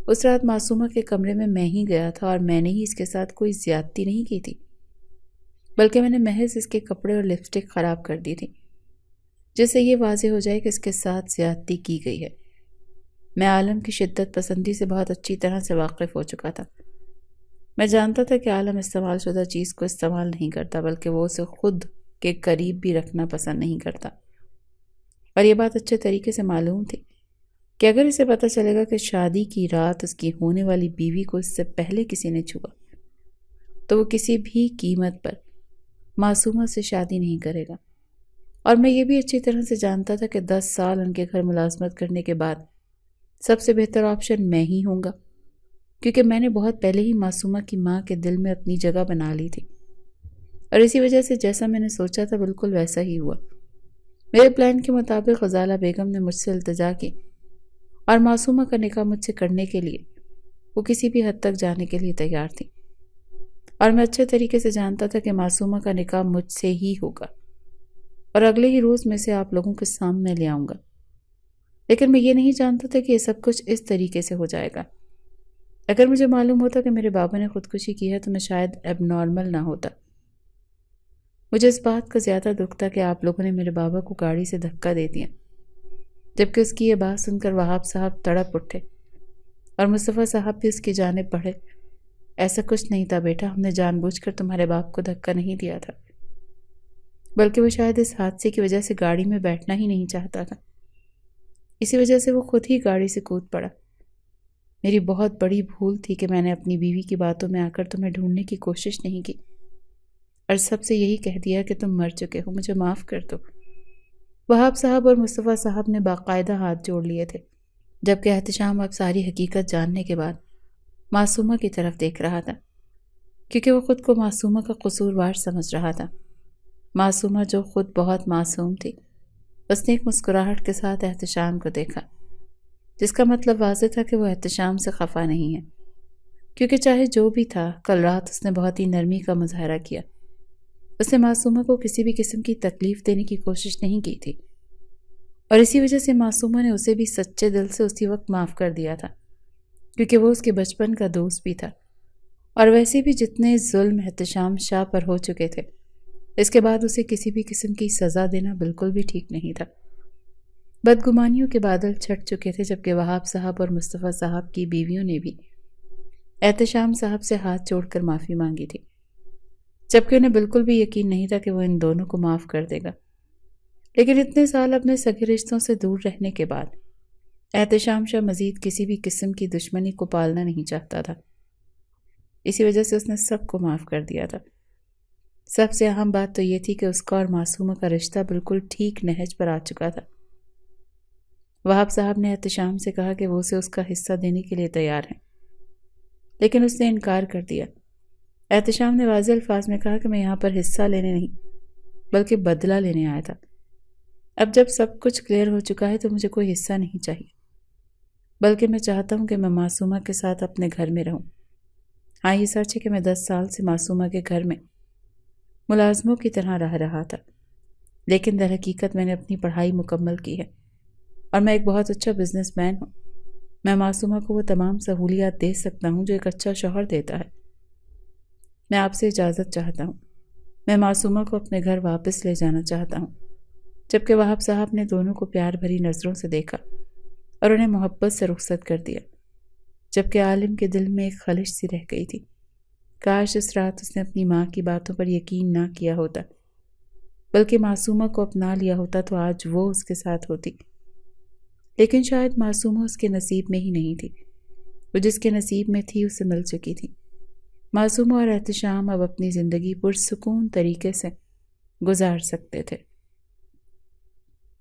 اس رات معصومہ کے کمرے میں ہی گیا تھا، اور میں نے ہی اس کے ساتھ کوئی زیادتی نہیں کی تھی، بلکہ میں نے محض اس کے کپڑے اور لپسٹک خراب کر دی تھی، جس سے یہ واضح ہو جائے کہ اس کے ساتھ زیادتی کی گئی ہے۔ میں عالم کی شدت پسندی سے بہت اچھی طرح سے واقف ہو چکا تھا۔ میں جانتا تھا کہ عالم استعمال شدہ چیز کو استعمال نہیں کرتا، بلکہ وہ اسے خود کے قریب بھی رکھنا پسند نہیں کرتا، اور یہ بات اچھے طریقے سے معلوم تھی کہ اگر اسے پتہ چلے گا کہ شادی کی رات اس کی ہونے والی بیوی کو اس سے پہلے کسی نے چھوا، تو وہ کسی بھی قیمت پر معصومہ سے شادی نہیں کرے گا۔ اور میں یہ بھی اچھی طرح سے جانتا تھا کہ 10 سال ان کے گھر ملازمت کرنے کے بعد سب سے بہتر آپشن میں ہی ہوں گا، کیونکہ میں نے بہت پہلے ہی معصومہ کی ماں کے دل میں اپنی جگہ بنا لی تھی، اور اسی وجہ سے جیسا میں نے سوچا تھا بالکل ویسا ہی ہوا۔ میرے پلان کے مطابق غزالہ بیگم نے مجھ سے التجا کی، اور معصومہ کا نکاح مجھ سے کرنے کے لیے وہ کسی بھی حد تک جانے کے لیے تیار تھی، اور میں اچھے طریقے سے جانتا تھا کہ معصومہ کا نکاح مجھ سے ہی ہوگا، اور اگلے ہی روز میں سے آپ لوگوں کے سامنے لے آؤں گا۔ لیکن میں یہ نہیں جانتا تھا کہ یہ سب کچھ اس طریقے سے ہو جائے گا۔ اگر مجھے معلوم ہوتا کہ میرے بابا نے خودکشی کی ہے تو میں شاید اب نارمل نہ ہوتا۔ مجھے اس بات کا زیادہ دکھ تھا کہ آپ لوگوں نے میرے بابا کو گاڑی سے دھکا دے دیا، جبکہ اس کی یہ بات سن کر وہاب صاحب تڑپ اٹھے، اور مصطفیٰ صاحب بھی اس کی جانب بڑھے۔ ایسا کچھ نہیں تھا بیٹا، ہم نے جان بوجھ کر تمہارے باپ کو دھکا نہیں دیا تھا، بلکہ وہ شاید اس حادثے کی وجہ سے گاڑی میں بیٹھنا ہی نہیں چاہتا تھا، اسی وجہ سے وہ خود ہی گاڑی سے کود پڑا۔ میری بہت بڑی بھول تھی کہ میں نے اپنی بیوی کی باتوں میں آ کر تمہیں ڈھونڈنے کی کوشش نہیں کی، اور سب سے یہی کہہ دیا کہ تم مر چکے ہو، مجھے معاف کر دو۔ وہاب صاحب اور مصطفیٰ صاحب نے باقاعدہ ہاتھ جوڑ لیے تھے، جبکہ احتشام اب ساری حقیقت جاننے کے بعد معصومہ کی طرف دیکھ رہا تھا، کیونکہ وہ خود کو معصومہ کا قصوروار سمجھ رہا تھا۔ معصومہ جو خود بہت معصوم تھی، اس نے ایک مسکراہٹ کے ساتھ احتشام کو دیکھا، جس کا مطلب واضح تھا کہ وہ احتشام سے خفا نہیں ہے، کیونکہ چاہے جو بھی تھا، کل رات اس نے بہت ہی نرمی کا مظاہرہ کیا۔ اس نے معصومہ کو کسی بھی قسم کی تکلیف دینے کی کوشش نہیں کی تھی، اور اسی وجہ سے معصومہ نے اسے بھی سچے دل سے اسی وقت معاف کر دیا تھا، کیونکہ وہ اس کے بچپن کا دوست بھی تھا، اور ویسے بھی جتنے ظلم احتشام شاہ پر ہو چکے تھے، اس کے بعد اسے کسی بھی قسم کی سزا دینا بالکل بھی ٹھیک نہیں تھا۔ بدگمانیوں کے بادل چھٹ چکے تھے، جبکہ وہاب صاحب اور مصطفیٰ صاحب کی بیویوں نے بھی احتشام صاحب سے ہاتھ جوڑ کر معافی مانگی تھی، جبکہ انہیں بالکل بھی یقین نہیں تھا کہ وہ ان دونوں کو معاف کر دے گا۔ لیکن اتنے سال اپنے سگے رشتوں سے دور رہنے کے بعد احتشام شاہ مزید کسی بھی قسم کی دشمنی کو پالنا نہیں چاہتا تھا، اسی وجہ سے اس نے سب کو معاف کر دیا تھا۔ سب سے اہم بات تو یہ تھی کہ اس کا اور معصومہ کا رشتہ بالکل ٹھیک نہج پر آ چکا تھا۔ وہاب صاحب نے احتشام سے کہا کہ وہ اسے اس کا حصہ دینے کے لیے تیار ہیں، لیکن اس نے انکار کر دیا، احتشام نے واضح الفاظ میں کہا کہ میں یہاں پر حصہ لینے نہیں بلکہ بدلہ لینے آیا تھا۔ اب جب سب کچھ کلیئر ہو چکا ہے تو مجھے کوئی حصہ نہیں چاہیے، بلکہ میں چاہتا ہوں کہ میں معصومہ کے ساتھ اپنے گھر میں رہوں۔ ہاں، یہ سچ ہے کہ میں 10 سال سے معصومہ کے گھر میں ملازموں کی طرح رہ رہا تھا، لیکن در حقیقت میں نے اپنی پڑھائی مکمل کی ہے اور میں ایک بہت اچھا بزنس مین ہوں۔ میں معصومہ کو وہ تمام سہولیات دے سکتا ہوں جو ایک اچھا شوہر دیتا ہے۔ میں آپ سے اجازت چاہتا ہوں۔ میں معصومہ کو اپنے گھر واپس لے جانا چاہتا ہوں۔ جبکہ وہاب صاحب نے دونوں کو پیار بھری نظروں سے دیکھا اور انہیں محبت سے رخصت کر دیا، جبکہ عالم کے دل میں ایک خلش سی رہ گئی تھی۔ کاش اس رات اس نے اپنی ماں کی باتوں پر یقین نہ کیا ہوتا، بلکہ معصومہ کو اپنا لیا ہوتا تو آج وہ اس کے ساتھ ہوتی۔ لیکن شاید معصومہ اس کے نصیب میں ہی نہیں تھی، وہ جس کے نصیب میں تھی اسے مل چکی تھی۔ معصومہ اور احتشام اب اپنی زندگی پرسکون طریقے سے گزار سکتے تھے۔